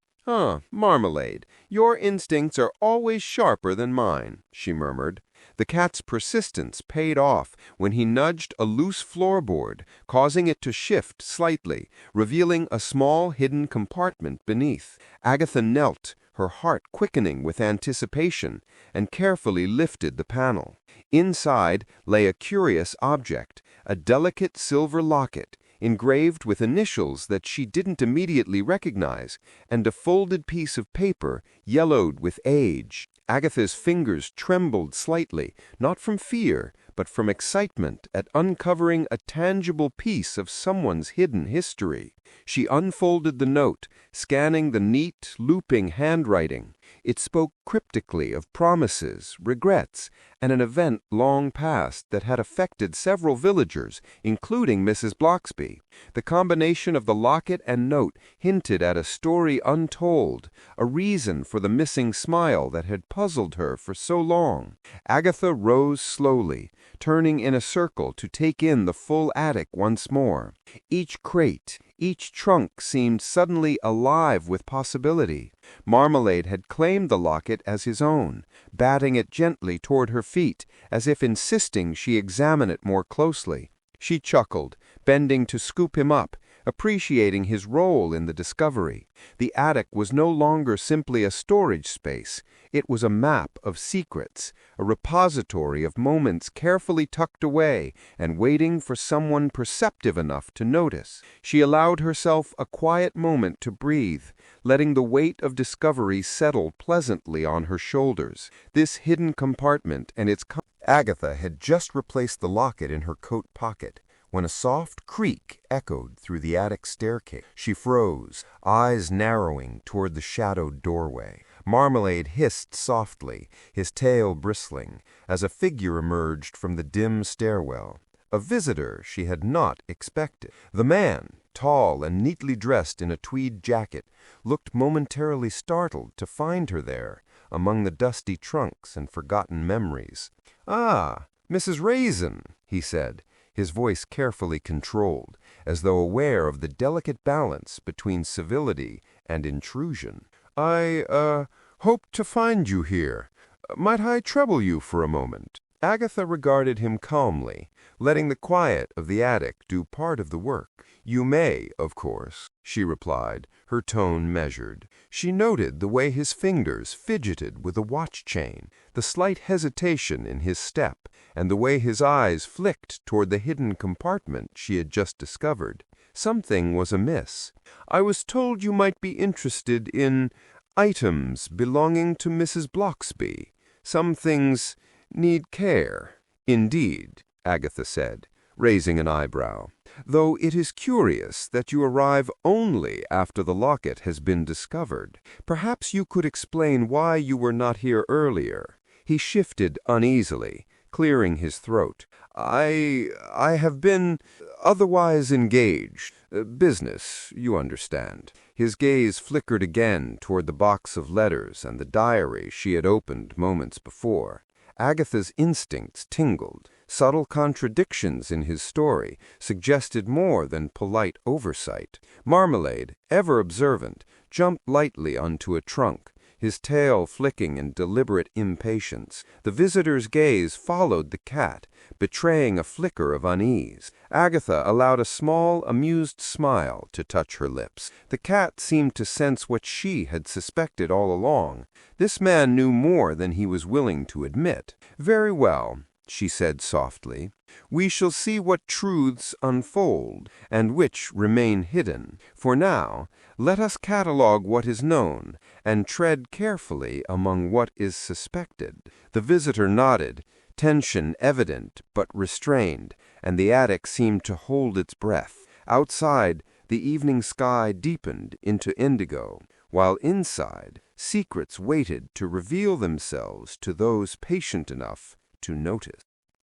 "Marmalade, your instincts are always sharper than mine," she murmured. The cat's persistence paid off when he nudged a loose floorboard, causing it to shift slightly, revealing a small hidden compartment beneath. Agatha knelt, her heart quickening with anticipation, and carefully lifted the panel. Inside lay a curious object, a delicate silver locket, engraved with initials that she didn't immediately recognize, and a folded piece of paper yellowed with age. Agatha's fingers trembled slightly, not from fear, but from excitement at uncovering a tangible piece of someone's hidden history. She unfolded the note, scanning the neat, looping handwriting. It spoke cryptically of promises, regrets, and an event long past that had affected several villagers, including Mrs. Bloxby. The combination of the locket and note hinted at a story untold, a reason for the missing smile that had puzzled her for so long. Agatha rose slowly, turning in a circle to take in the full attic once more. Each crate, each trunk seemed suddenly alive with possibility. Marmalade had claimed the locket as his own, batting it gently toward her feet, as if insisting she examine it more closely. She chuckled, bending to scoop him up, appreciating his role in the discovery. The attic was no longer simply a storage space. It was a map of secrets, a repository of moments carefully tucked away and waiting for someone perceptive enough to notice. She allowed herself a quiet moment to breathe, letting the weight of discovery settle pleasantly on her shoulders. This hidden compartment and its Agatha had just replaced the locket in her coat pocket when a soft creak echoed through the attic staircase. She froze, eyes narrowing toward the shadowed doorway. Marmalade hissed softly, his tail bristling, as a figure emerged from the dim stairwell. A visitor she had not expected. The man, tall and neatly dressed in a tweed jacket, looked momentarily startled to find her there, among the dusty trunks and forgotten memories. "Ah, Mrs. Raisin," he said, his voice carefully controlled, as though aware of the delicate balance between civility and intrusion. "I hoped to find you here. Might I trouble you for a moment?" Agatha regarded him calmly, letting the quiet of the attic do part of the work. "You may, of course," she replied, her tone measured. She noted the way his fingers fidgeted with a watch chain, the slight hesitation in his step, and the way his eyes flicked toward the hidden compartment she had just discovered. Something was amiss. "I was told you might be interested in items belonging to Mrs. Bloxby. Some things need care." "Indeed," Agatha said, raising an eyebrow, "though it is curious that you arrive only after the locket has been discovered. Perhaps you could explain why you were not here earlier." He shifted uneasily, clearing his throat. I have been otherwise engaged. Business, you understand." His gaze flickered again toward the box of letters and the diary she had opened moments before. Agatha's instincts tingled. Subtle contradictions in his story suggested more than polite oversight. Marmalade, ever observant, jumped lightly onto a trunk, his tail flicking in deliberate impatience. The visitor's gaze followed the cat, betraying a flicker of unease. Agatha allowed a small, amused smile to touch her lips. The cat seemed to sense what she had suspected all along. This man knew more than he was willing to admit. "Very well," she said softly. "We shall see what truths unfold and which remain hidden. For now, let us catalogue what is known and tread carefully among what is suspected." The visitor nodded, tension evident but restrained, and the attic seemed to hold its breath. Outside, the evening sky deepened into indigo, while inside, secrets waited to reveal themselves to those patient enough to notice.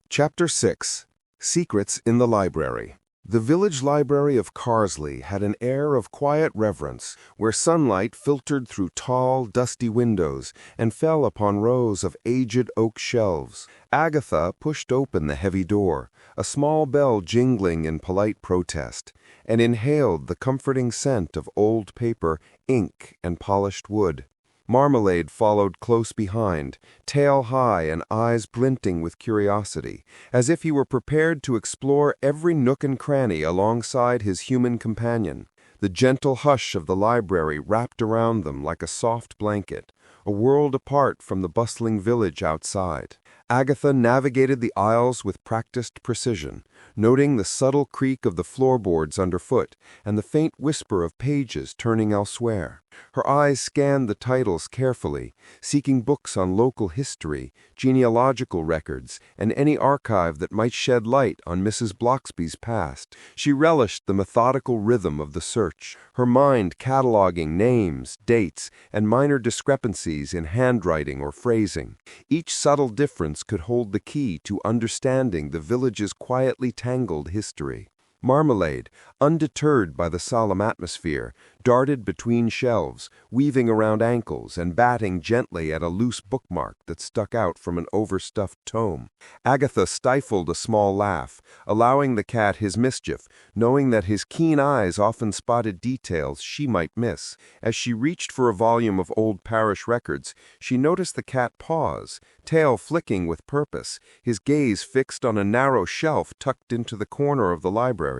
Chapter 6. Secrets in the Library. The village library of Carsely had an air of quiet reverence, where sunlight filtered through tall, dusty windows and fell upon rows of aged oak shelves. Agatha pushed open the heavy door, a small bell jingling in polite protest, and inhaled the comforting scent of old paper, ink, and polished wood. Marmalade followed close behind, tail high and eyes glinting with curiosity, as if he were prepared to explore every nook and cranny alongside his human companion. The gentle hush of the library wrapped around them like a soft blanket, a world apart from the bustling village outside. Agatha navigated the aisles with practiced precision, noting the subtle creak of the floorboards underfoot and the faint whisper of pages turning elsewhere. Her eyes scanned the titles carefully, seeking books on local history, genealogical records, and any archive that might shed light on Mrs. Bloxby's past. She relished the methodical rhythm of the search, her mind cataloging names, dates, and minor discrepancies in handwriting or phrasing. Each subtle difference could hold the key to understanding the village's quietly tangled history. Marmalade, undeterred by the solemn atmosphere, darted between shelves, weaving around ankles and batting gently at a loose bookmark that stuck out from an overstuffed tome. Agatha stifled a small laugh, allowing the cat his mischief, knowing that his keen eyes often spotted details she might miss. As she reached for a volume of old parish records, she noticed the cat pause, tail flicking with purpose, his gaze fixed on a narrow shelf tucked into the corner of the library.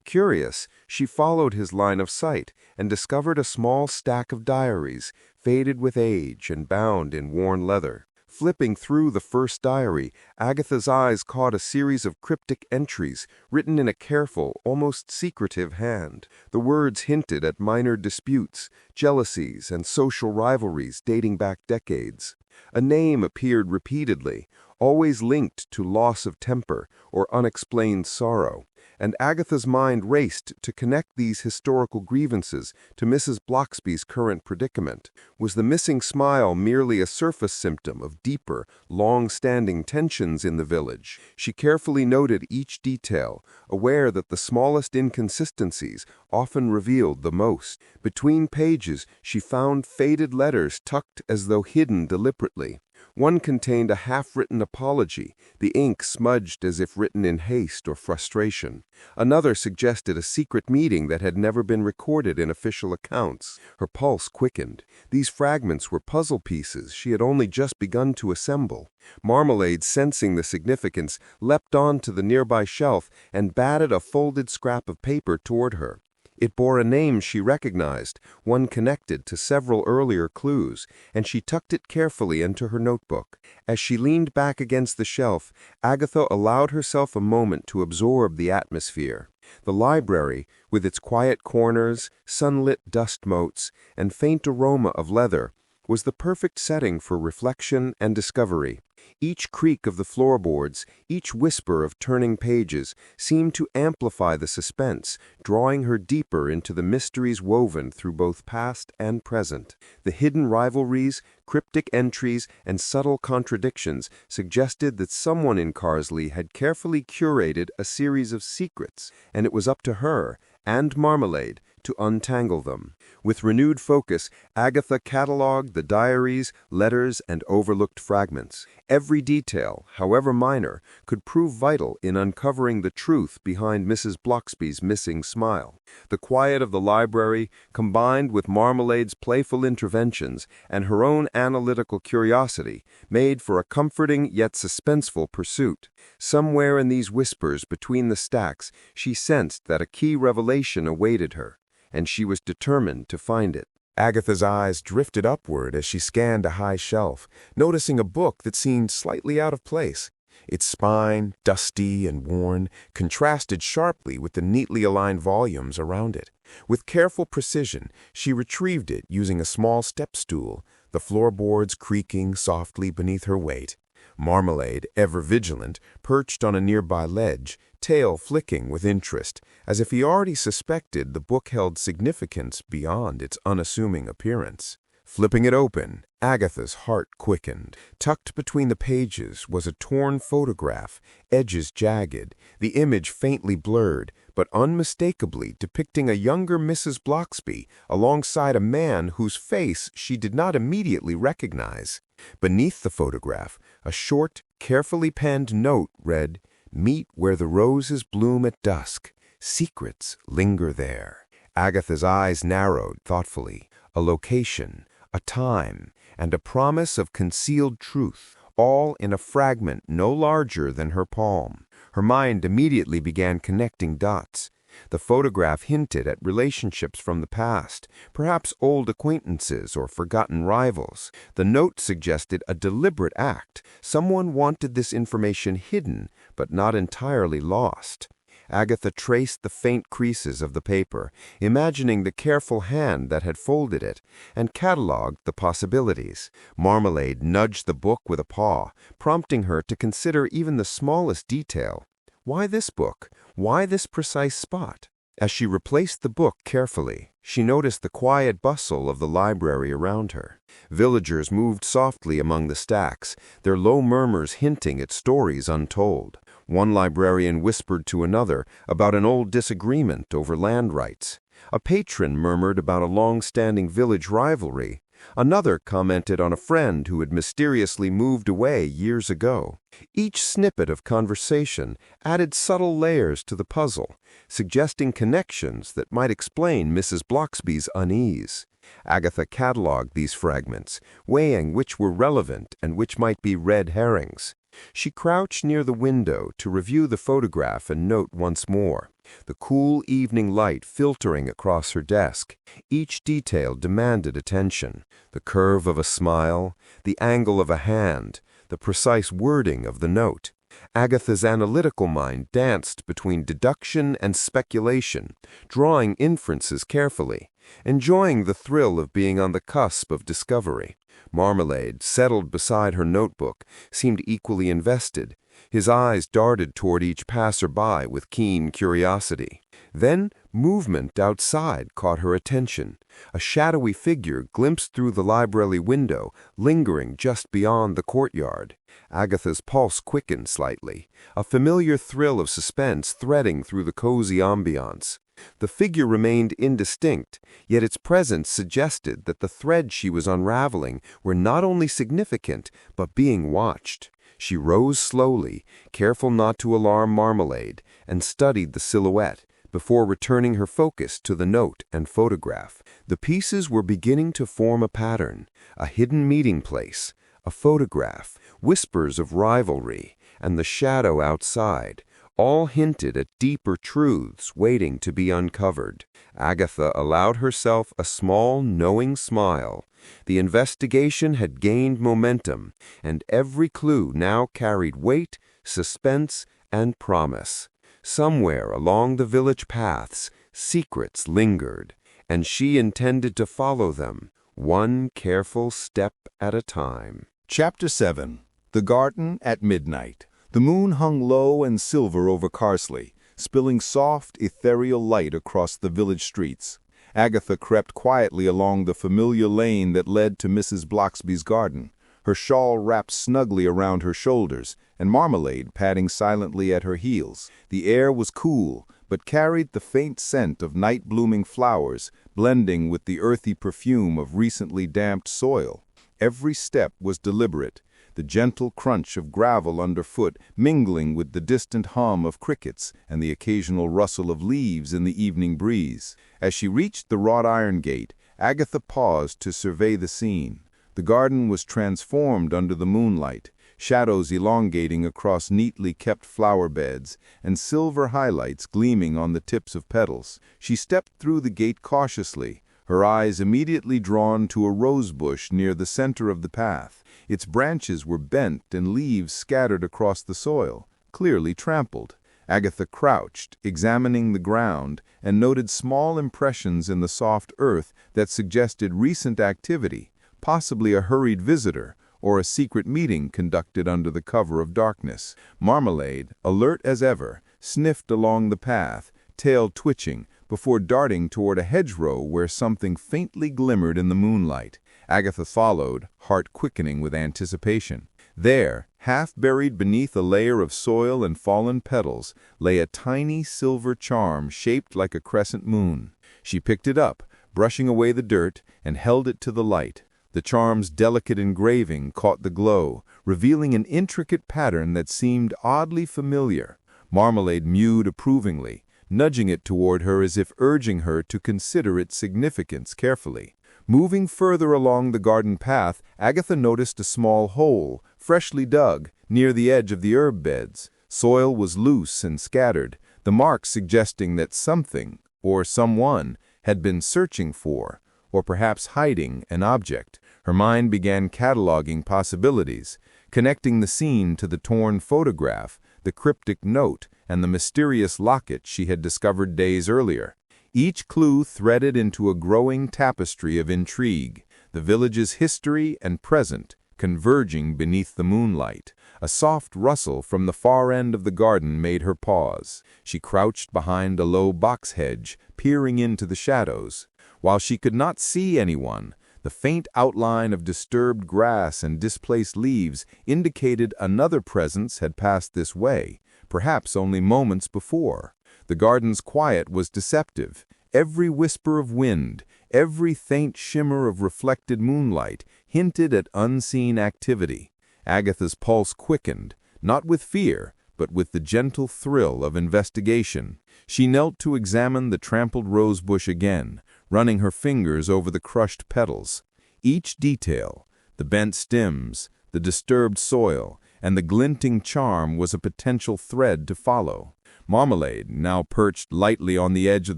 Curious, she followed his line of sight and discovered a small stack of diaries, faded with age and bound in worn leather. Flipping through the first diary, Agatha's eyes caught a series of cryptic entries written in a careful, almost secretive hand. The words hinted at minor disputes, jealousies, and social rivalries dating back decades. A name appeared repeatedly, always linked to loss of temper or unexplained sorrow, and Agatha's mind raced to connect these historical grievances to Mrs. Bloxby's current predicament. Was the missing smile merely a surface symptom of deeper, long-standing tensions in the village? She carefully noted each detail, aware that the smallest inconsistencies often revealed the most. Between pages, she found faded letters tucked as though hidden deliberately. One contained a half-written apology, the ink smudged as if written in haste or frustration. Another suggested a secret meeting that had never been recorded in official accounts. Her pulse quickened. These fragments were puzzle pieces she had only just begun to assemble. Marmalade, sensing the significance, leapt onto the nearby shelf and batted a folded scrap of paper toward her. It bore a name she recognized, one connected to several earlier clues, and she tucked it carefully into her notebook. As she leaned back against the shelf, Agatha allowed herself a moment to absorb the atmosphere. The library, with its quiet corners, sunlit dust motes, and faint aroma of leather, was the perfect setting for reflection and discovery. Each creak of the floorboards, each whisper of turning pages, seemed to amplify the suspense, drawing her deeper into the mysteries woven through both past and present. The hidden rivalries, cryptic entries, and subtle contradictions suggested that someone in Carsely had carefully curated a series of secrets, and it was up to her and Marmalade to untangle them. With renewed focus, Agatha catalogued the diaries, letters, and overlooked fragments. Every detail, however minor, could prove vital in uncovering the truth behind Mrs. Bloxby's missing smile. The quiet of the library, combined with Marmalade's playful interventions and her own analytical curiosity, made for a comforting yet suspenseful pursuit. Somewhere in these whispers between the stacks, she sensed that a key revelation awaited her, and she was determined to find it. Agatha's eyes drifted upward as she scanned a high shelf, noticing a book that seemed slightly out of place. Its spine, dusty and worn, contrasted sharply with the neatly aligned volumes around it. With careful precision, she retrieved it using a small step stool, the floorboards creaking softly beneath her weight. Marmalade, ever vigilant, perched on a nearby ledge, tail flicking with interest, as if he already suspected the book held significance beyond its unassuming appearance. Flipping it open, Agatha's heart quickened. Tucked between the pages was a torn photograph, edges jagged, the image faintly blurred, but unmistakably depicting a younger Mrs. Bloxby alongside a man whose face she did not immediately recognize. Beneath the photograph, a short, carefully penned note read, "Meet where the roses bloom at dusk. Secrets linger there." Agatha's eyes narrowed thoughtfully. A location, a time, and a promise of concealed truth, all in a fragment no larger than her palm. Her mind immediately began connecting dots. The photograph hinted at relationships from the past, perhaps old acquaintances or forgotten rivals. The note suggested a deliberate act. Someone wanted this information hidden, but not entirely lost. Agatha traced the faint creases of the paper, imagining the careful hand that had folded it, and catalogued the possibilities. Marmalade nudged the book with a paw, prompting her to consider even the smallest detail. Why this book? Why this precise spot? As she replaced the book carefully, she noticed the quiet bustle of the library around her. Villagers moved softly among the stacks, their low murmurs hinting at stories untold. One librarian whispered to another about an old disagreement over land rights. A patron murmured about a long-standing village rivalry. Another commented on a friend who had mysteriously moved away years ago. Each snippet of conversation added subtle layers to the puzzle, suggesting connections that might explain Mrs. Bloxby's unease. Agatha catalogued these fragments, weighing which were relevant and which might be red herrings. She crouched near the window to review the photograph and note once more, the cool evening light filtering across her desk. Each detail demanded attention. The curve of a smile, the angle of a hand, the precise wording of the note. Agatha's analytical mind danced between deduction and speculation, drawing inferences carefully, enjoying the thrill of being on the cusp of discovery. Marmalade, settled beside her notebook, seemed equally invested. His eyes darted toward each passer-by with keen curiosity. Then movement outside caught her attention. A shadowy figure glimpsed through the library window, lingering just beyond the courtyard. Agatha's pulse quickened slightly, a familiar thrill of suspense threading through the cozy ambiance. The figure remained indistinct, yet its presence suggested that the threads she was unraveling were not only significant, but being watched. She rose slowly, careful not to alarm Marmalade, and studied the silhouette, before returning her focus to the note and photograph. The pieces were beginning to form a pattern, a hidden meeting place, a photograph, whispers of rivalry, and the shadow outside. All hinted at deeper truths waiting to be uncovered. Agatha allowed herself a small, knowing smile. The investigation had gained momentum, and every clue now carried weight, suspense, and promise. Somewhere along the village paths, secrets lingered, and she intended to follow them, one careful step at a time. Chapter 7. The Garden at Midnight. The moon hung low and silver over Carsely, spilling soft, ethereal light across the village streets. Agatha crept quietly along the familiar lane that led to Mrs. Bloxby's garden, her shawl wrapped snugly around her shoulders, and Marmalade padding silently at her heels. The air was cool, but carried the faint scent of night-blooming flowers, blending with the earthy perfume of recently damped soil. Every step was deliberate, the gentle crunch of gravel underfoot mingling with the distant hum of crickets and the occasional rustle of leaves in the evening breeze. As she reached the wrought iron gate, Agatha paused to survey the scene. The garden was transformed under the moonlight, shadows elongating across neatly kept flower beds, and silver highlights gleaming on the tips of petals. She stepped through the gate cautiously, her eyes immediately drawn to a rose bush near the center of the path. Its branches were bent and leaves scattered across the soil, clearly trampled. Agatha crouched, examining the ground, and noted small impressions in the soft earth that suggested recent activity, possibly a hurried visitor, or a secret meeting conducted under the cover of darkness. Marmalade, alert as ever, sniffed along the path, tail twitching, before darting toward a hedgerow where something faintly glimmered in the moonlight. Agatha followed, heart quickening with anticipation. There, half buried beneath a layer of soil and fallen petals, lay a tiny silver charm shaped like a crescent moon. She picked it up, brushing away the dirt, and held it to the light. The charm's delicate engraving caught the glow, revealing an intricate pattern that seemed oddly familiar. Marmalade mewed approvingly, nudging it toward her as if urging her to consider its significance carefully. Moving further along the garden path, Agatha noticed a small hole, freshly dug, near the edge of the herb beds. Soil was loose and scattered, the marks suggesting that something, or someone, had been searching for, or perhaps hiding, an object. Her mind began cataloging possibilities, connecting the scene to the torn photograph, the cryptic note, and the mysterious locket she had discovered days earlier. Each clue threaded into a growing tapestry of intrigue, the village's history and present converging beneath the moonlight. A soft rustle from the far end of the garden made her pause. She crouched behind a low box hedge, peering into the shadows. While she could not see anyone, the faint outline of disturbed grass and displaced leaves indicated another presence had passed this way, perhaps only moments before. The garden's quiet was deceptive. Every whisper of wind, every faint shimmer of reflected moonlight hinted at unseen activity. Agatha's pulse quickened, not with fear, but with the gentle thrill of investigation. She knelt to examine the trampled rosebush again, running her fingers over the crushed petals. Each detail, the bent stems, the disturbed soil, and the glinting charm was a potential thread to follow. Marmalade, now perched lightly on the edge of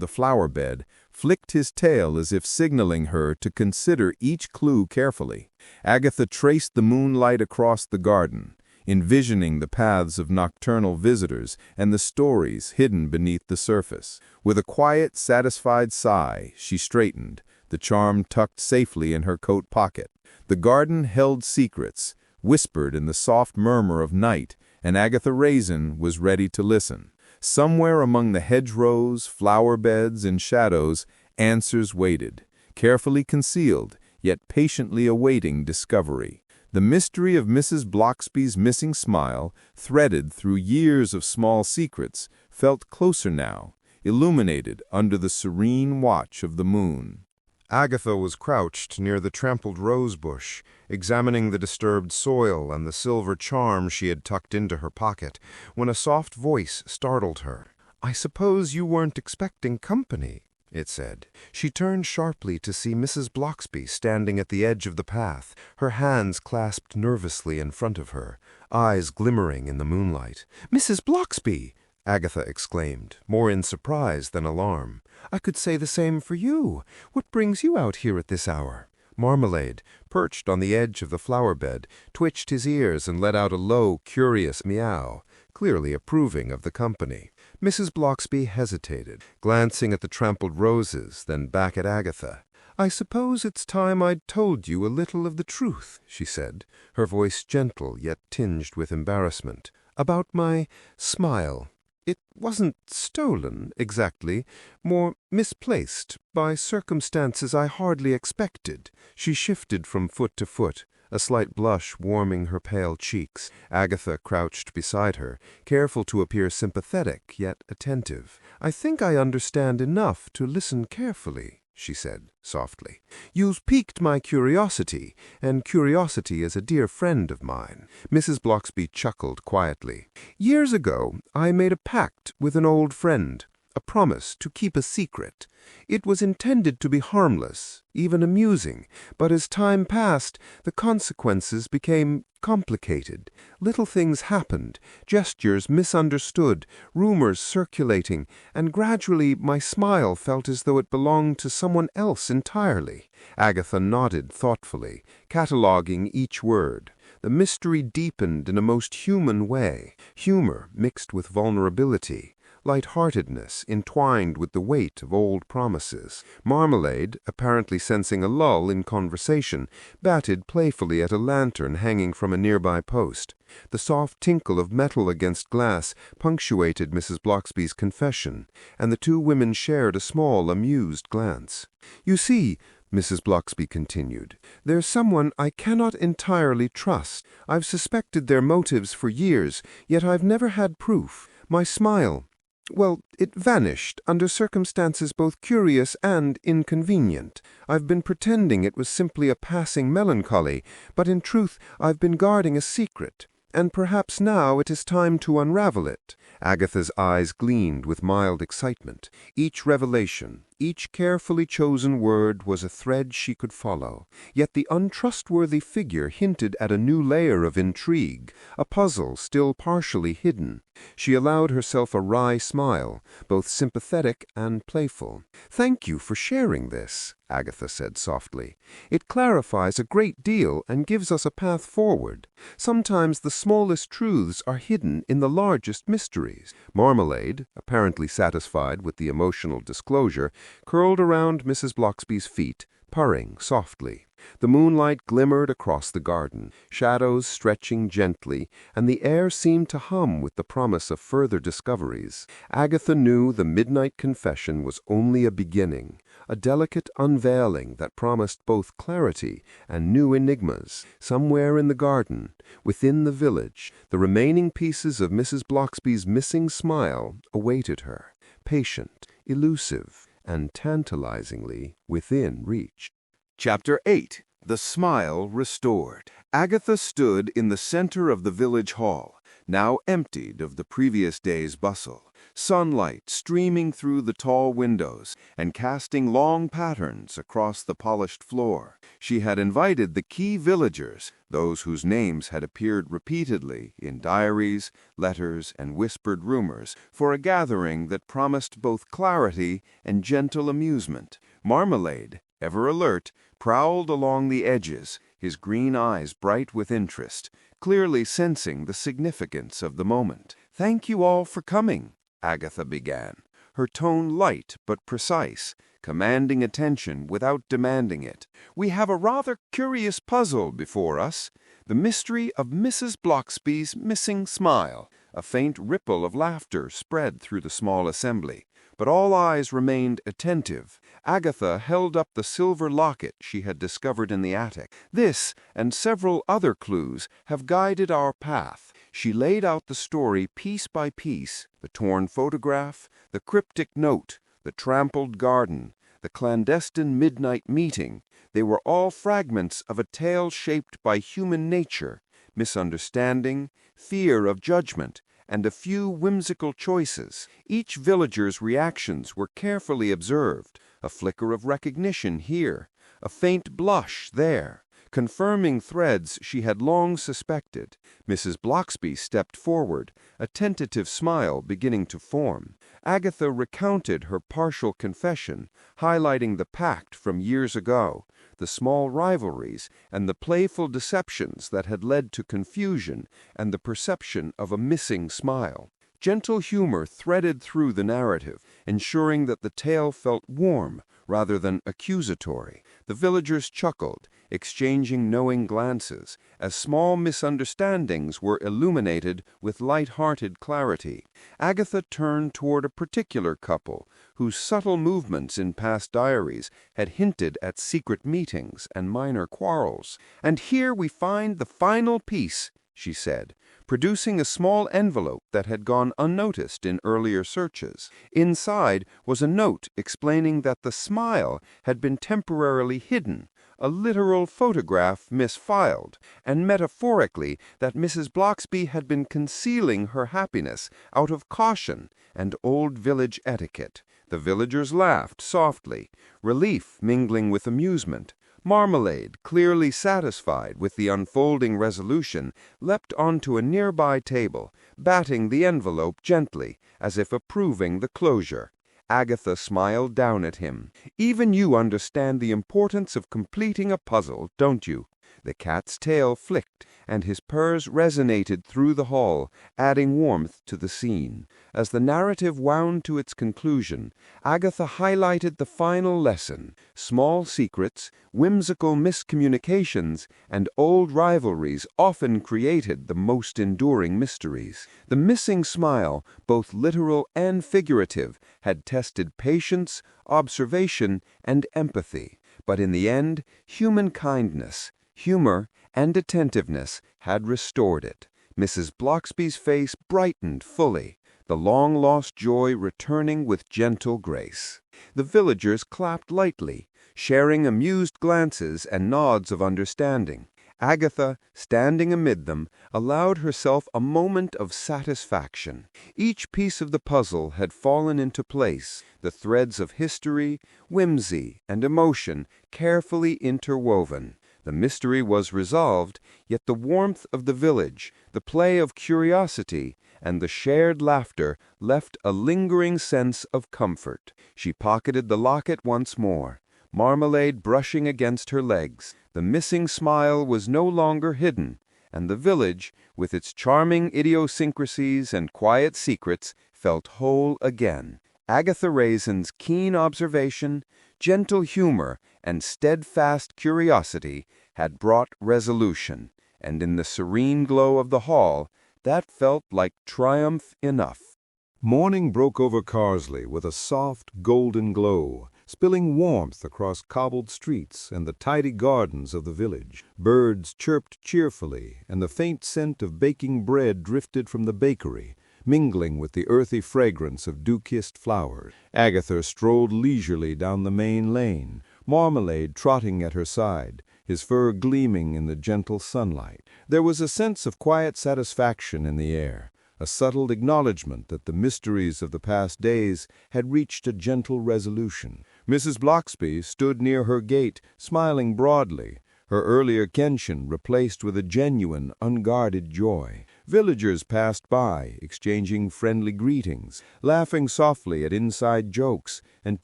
the flower bed, flicked his tail as if signaling her to consider each clue carefully. Agatha traced the moonlight across the garden, envisioning the paths of nocturnal visitors and the stories hidden beneath the surface. With a quiet, satisfied sigh, she straightened, the charm tucked safely in her coat pocket. The garden held secrets, whispered in the soft murmur of night, and Agatha Raisin was ready to listen. Somewhere among the hedgerows, flower beds, and shadows, answers waited, carefully concealed, yet patiently awaiting discovery. The mystery of Mrs. Bloxby's missing smile, threaded through years of small secrets, felt closer now, illuminated under the serene watch of the moon. Agatha was crouched near the trampled rosebush, examining the disturbed soil and the silver charm she had tucked into her pocket, when a soft voice startled her. "I suppose you weren't expecting company," it said. She turned sharply to see Mrs. Bloxby standing at the edge of the path, her hands clasped nervously in front of her, eyes glimmering in the moonlight. "Mrs. Bloxby!" Agatha exclaimed, more in surprise than alarm. "I could say the same for you. What brings you out here at this hour?" Marmalade, perched on the edge of the flower bed, twitched his ears and let out a low, curious meow, clearly approving of the company. Mrs. Bloxby hesitated, glancing at the trampled roses, then back at Agatha. "I suppose it's time I'd told you a little of the truth," she said, her voice gentle yet tinged with embarrassment, "about my smile. It wasn't stolen, exactly, more misplaced, by circumstances I hardly expected." She shifted from foot to foot, a slight blush warming her pale cheeks. Agatha crouched beside her, careful to appear sympathetic yet attentive. "I think I understand enough to listen carefully," she said softly. "You've piqued my curiosity, and curiosity is a dear friend of mine." Mrs. Bloxby chuckled quietly. "Years ago, I made a pact with an old friend, a promise to keep a secret. It was intended to be harmless, even amusing, but as time passed, the consequences became complicated. Little things happened, gestures misunderstood, rumors circulating, and gradually my smile felt as though it belonged to someone else entirely." Agatha nodded thoughtfully, cataloguing each word. The mystery deepened in a most human way, humor mixed with vulnerability, lightheartedness entwined with the weight of old promises. Marmalade, apparently sensing a lull in conversation, batted playfully at a lantern hanging from a nearby post. The soft tinkle of metal against glass punctuated Mrs. Bloxby's confession, and the two women shared a small, amused glance. "You see," Mrs. Bloxby continued, "there's someone I cannot entirely trust. I've suspected their motives for years, yet I've never had proof. My smile, well, it vanished under circumstances both curious and inconvenient. I've been pretending it was simply a passing melancholy, but in truth I've been guarding a secret. and perhaps now it is time to unravel it." Agatha's eyes gleamed with mild excitement. Each revelation, each carefully chosen word was a thread she could follow. Yet the untrustworthy figure hinted at a new layer of intrigue, a puzzle still partially hidden. She allowed herself a wry smile, both sympathetic and playful. "Thank you for sharing this," Agatha said softly. "It clarifies a great deal and gives us a path forward. Sometimes the smallest truths are hidden in the largest mysteries." Marmalade, apparently satisfied with the emotional disclosure, curled around Mrs. Bloxby's feet, purring softly. The moonlight glimmered across the garden, shadows stretching gently, and the air seemed to hum with the promise of further discoveries. Agatha knew the midnight confession was only a beginning, a delicate unveiling that promised both clarity and new enigmas. Somewhere in the garden, within the village, the remaining pieces of Mrs. Bloxby's missing smile awaited her, patient, elusive, and tantalizingly within reach. Chapter 8. The Smile Restored. Agatha stood in the center of the village hall, now emptied of the previous day's bustle, sunlight streaming through the tall windows and casting long patterns across the polished floor. She had invited the key villagers, those whose names had appeared repeatedly in diaries, letters, and whispered rumors, for a gathering that promised both clarity and gentle amusement. Marmalade, ever alert, prowled along the edges, his green eyes bright with interest, clearly sensing the significance of the moment. "Thank you all for coming," Agatha began, her tone light but precise, commanding attention without demanding it. "We have a rather curious puzzle before us, the mystery of Mrs. Bloxby's missing smile." A faint ripple of laughter spread through the small assembly, but all eyes remained attentive. Agatha held up the silver locket she had discovered in the attic. "This and several other clues have guided our path." She laid out the story piece by piece, the torn photograph, the cryptic note, the trampled garden, the clandestine midnight meeting. They were all fragments of a tale shaped by human nature, misunderstanding, fear of judgment, and a few whimsical choices. Each villager's reactions were carefully observed, a flicker of recognition here, a faint blush there, confirming threads she had long suspected. Mrs. Bloxby stepped forward, a tentative smile beginning to form. Agatha recounted her partial confession, highlighting the pact from years ago, the small rivalries and the playful deceptions that had led to confusion and the perception of a missing smile. Gentle humor threaded through the narrative, ensuring that the tale felt warm rather than accusatory. The villagers chuckled, exchanging knowing glances, as small misunderstandings were illuminated with light-hearted clarity. Agatha turned toward a particular couple, whose subtle movements in past diaries had hinted at secret meetings and minor quarrels. "And here we find the final piece," she said, producing a small envelope that had gone unnoticed in earlier searches. Inside was a note explaining that the smile had been temporarily hidden, a literal photograph misfiled, and metaphorically that Mrs. Bloxby had been concealing her happiness out of caution and old village etiquette. The villagers laughed softly, relief mingling with amusement. Marmalade, clearly satisfied with the unfolding resolution, leapt onto a nearby table, batting the envelope gently, as if approving the closure. Agatha smiled down at him. "Even you understand the importance of completing a puzzle, don't you?" The cat's tail flicked, and his purrs resonated through the hall, adding warmth to the scene. As the narrative wound to its conclusion, Agatha highlighted the final lesson. Small secrets, whimsical miscommunications, and old rivalries often created the most enduring mysteries. The missing smile, both literal and figurative, had tested patience, observation, and empathy. But in the end, human kindness, humor, and attentiveness had restored it. Mrs. Bloxby's face brightened fully, the long-lost joy returning with gentle grace. The villagers clapped lightly, sharing amused glances and nods of understanding. Agatha, standing amid them, allowed herself a moment of satisfaction. Each piece of the puzzle had fallen into place, the threads of history, whimsy, and emotion carefully interwoven. The mystery was resolved, yet the warmth of the village, the play of curiosity, and the shared laughter left a lingering sense of comfort. She pocketed the locket once more, Marmalade brushing against her legs. The missing smile was no longer hidden, and the village, with its charming idiosyncrasies and quiet secrets, felt whole again. Agatha Raisin's keen observation, gentle humor, and steadfast curiosity had brought resolution, and in the serene glow of the hall, that felt like triumph enough. Morning broke over Carsely with a soft, golden glow, spilling warmth across cobbled streets and the tidy gardens of the village. Birds chirped cheerfully, and the faint scent of baking bread drifted from the bakery, mingling with the earthy fragrance of dew-kissed flowers. Agatha strolled leisurely down the main lane, Marmalade trotting at her side, his fur gleaming in the gentle sunlight. There was a sense of quiet satisfaction in the air, a subtle acknowledgment that the mysteries of the past days had reached a gentle resolution. Mrs. Bloxby stood near her gate, smiling broadly, her earlier tension replaced with a genuine, unguarded joy. Villagers passed by, exchanging friendly greetings, laughing softly at inside jokes, and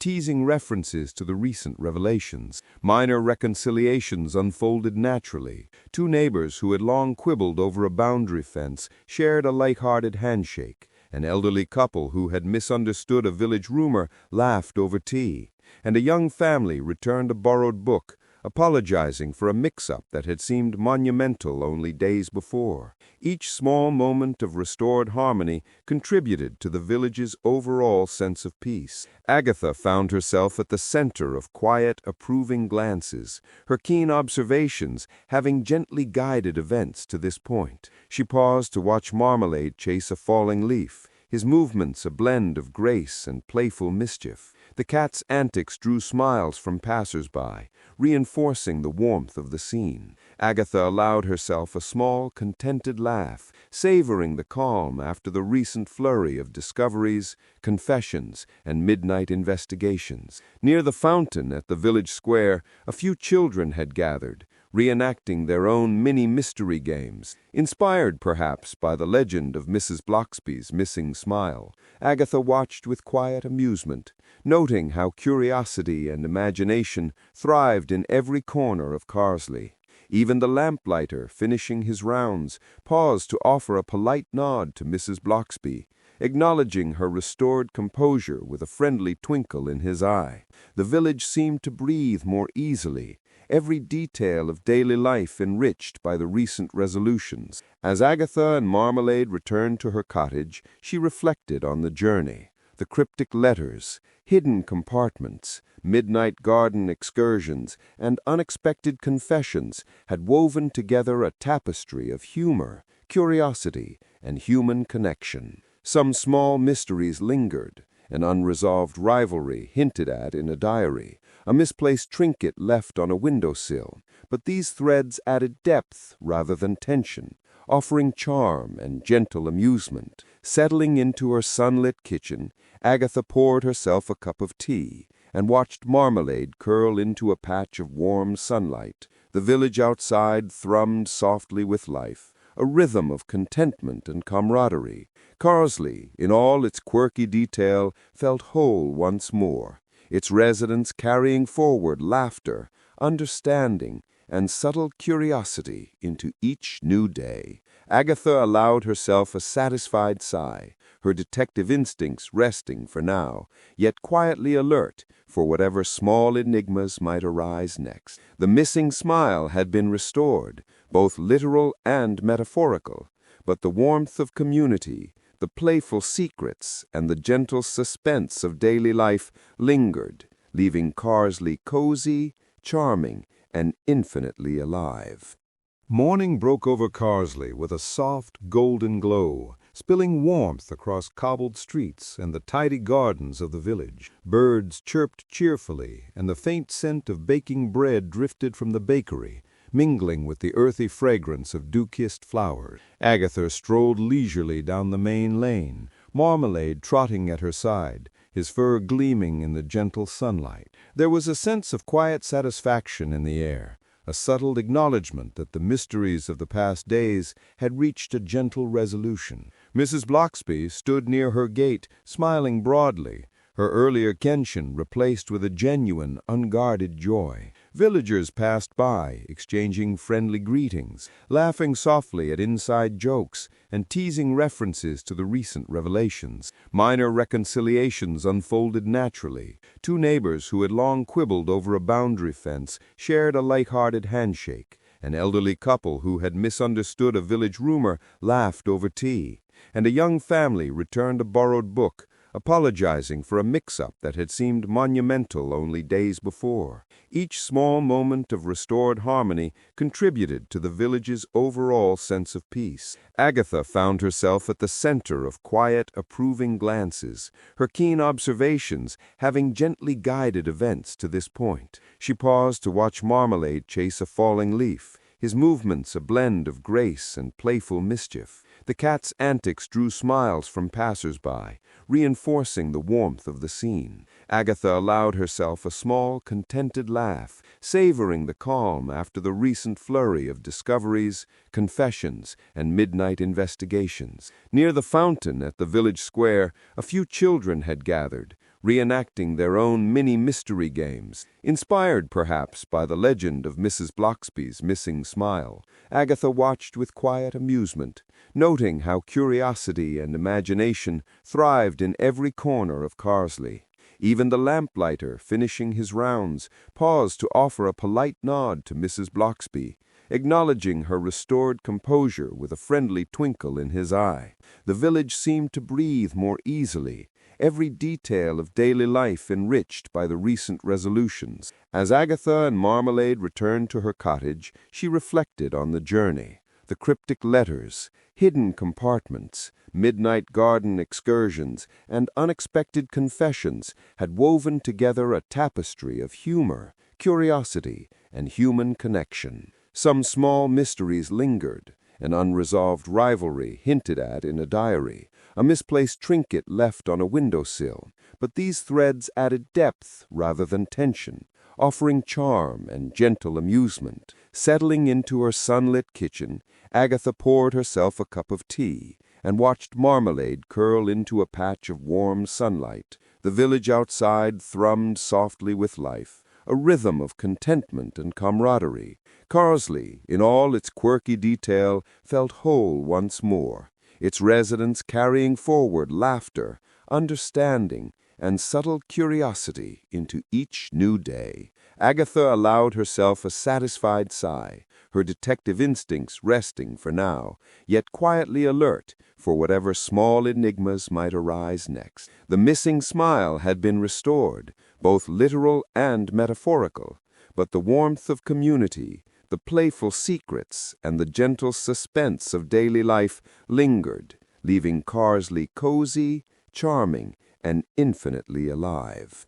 teasing references to the recent revelations. Minor reconciliations unfolded naturally. Two neighbors who had long quibbled over a boundary fence shared a lighthearted handshake. An elderly couple who had misunderstood a village rumor laughed over tea, and a young family returned a borrowed book, apologizing for a mix-up that had seemed monumental only days before. Each small moment of restored harmony contributed to the village's overall sense of peace. Agatha found herself at the center of quiet, approving glances, her keen observations having gently guided events to this point. She paused to watch Marmalade chase a falling leaf, his movements a blend of grace and playful mischief. The cat's antics drew smiles from passers-by, reinforcing the warmth of the scene. Agatha allowed herself a small, contented laugh, savoring the calm after the recent flurry of discoveries, confessions, and midnight investigations. Near the fountain at the village square, a few children had gathered, reenacting their own mini-mystery games, inspired perhaps by the legend of Mrs. Bloxby's missing smile. Agatha watched with quiet amusement, noting how curiosity and imagination thrived in every corner of Carsely. Even the lamplighter, finishing his rounds, paused to offer a polite nod to Mrs. Bloxby, acknowledging her restored composure with a friendly twinkle in his eye. The village seemed to breathe more easily, every detail of daily life enriched by the recent resolutions. As Agatha and Marmalade returned to her cottage, she reflected on the journey. The cryptic letters, hidden compartments, midnight garden excursions, and unexpected confessions had woven together a tapestry of humor, curiosity, and human connection. Some small mysteries lingered, an unresolved rivalry hinted at in a diary, a misplaced trinket left on a windowsill, but these threads added depth rather than tension, offering charm and gentle amusement. Settling into her sunlit kitchen, Agatha poured herself a cup of tea and watched Marmalade curl into a patch of warm sunlight. The village outside thrummed softly with life, a rhythm of contentment and camaraderie. Carsely, in all its quirky detail, felt whole once more, its residents carrying forward laughter, understanding, and subtle curiosity into each new day. Agatha allowed herself a satisfied sigh, her detective instincts resting for now, yet quietly alert for whatever small enigmas might arise next. The missing smile had been restored, both literal and metaphorical, but the warmth of community, the playful secrets, and the gentle suspense of daily life lingered, leaving Carsely cozy, charming, and infinitely alive. Morning broke over Carsely with a soft, golden glow, spilling warmth across cobbled streets and the tidy gardens of the village. Birds chirped cheerfully, and the faint scent of baking bread drifted from the bakery, mingling with the earthy fragrance of dew-kissed flowers. Agatha strolled leisurely down the main lane, Marmalade trotting at her side, his fur gleaming in the gentle sunlight. There was a sense of quiet satisfaction in the air, a subtle acknowledgment that the mysteries of the past days had reached a gentle resolution. Mrs. Bloxby stood near her gate, smiling broadly, her earlier tension replaced with a genuine, unguarded joy. Villagers passed by, exchanging friendly greetings, laughing softly at inside jokes, and teasing references to the recent revelations. Minor reconciliations unfolded naturally. Two neighbors who had long quibbled over a boundary fence shared a lighthearted handshake. An elderly couple who had misunderstood a village rumor laughed over tea, and a young family returned a borrowed book, apologizing for a mix-up that had seemed monumental only days before. Each small moment of restored harmony contributed to the village's overall sense of peace. Agatha found herself at the center of quiet, approving glances, her keen observations having gently guided events to this point. She paused to watch Marmalade chase a falling leaf, his movements a blend of grace and playful mischief. The cat's antics drew smiles from passers-by, reinforcing the warmth of the scene. Agatha allowed herself a small, contented laugh, savoring the calm after the recent flurry of discoveries, confessions, and midnight investigations. Near the fountain at the village square, a few children had gathered, reenacting their own mini-mystery games, inspired perhaps by the legend of Mrs. Bloxby's missing smile. Agatha watched with quiet amusement, noting how curiosity and imagination thrived in every corner of Carsely. Even the lamplighter, finishing his rounds, paused to offer a polite nod to Mrs. Bloxby, acknowledging her restored composure with a friendly twinkle in his eye. The village seemed to breathe more easily, every detail of daily life enriched by the recent resolutions. As Agatha and Marmalade returned to her cottage, she reflected on the journey. The cryptic letters, hidden compartments, midnight garden excursions, and unexpected confessions had woven together a tapestry of humor, curiosity, and human connection. Some small mysteries lingered, an unresolved rivalry hinted at in a diary, a misplaced trinket left on a windowsill, but these threads added depth rather than tension, offering charm and gentle amusement. Settling into her sunlit kitchen, Agatha poured herself a cup of tea and watched Marmalade curl into a patch of warm sunlight. The village outside thrummed softly with life, a rhythm of contentment and camaraderie. Carsely, in all its quirky detail, felt whole once more, its residents carrying forward laughter, understanding, and subtle curiosity into each new day. Agatha allowed herself a satisfied sigh, her detective instincts resting for now, yet quietly alert for whatever small enigmas might arise next. The missing smile had been restored, both literal and metaphorical, but the warmth of community, the playful secrets, and the gentle suspense of daily life lingered, leaving Carsely cozy, charming, and infinitely alive.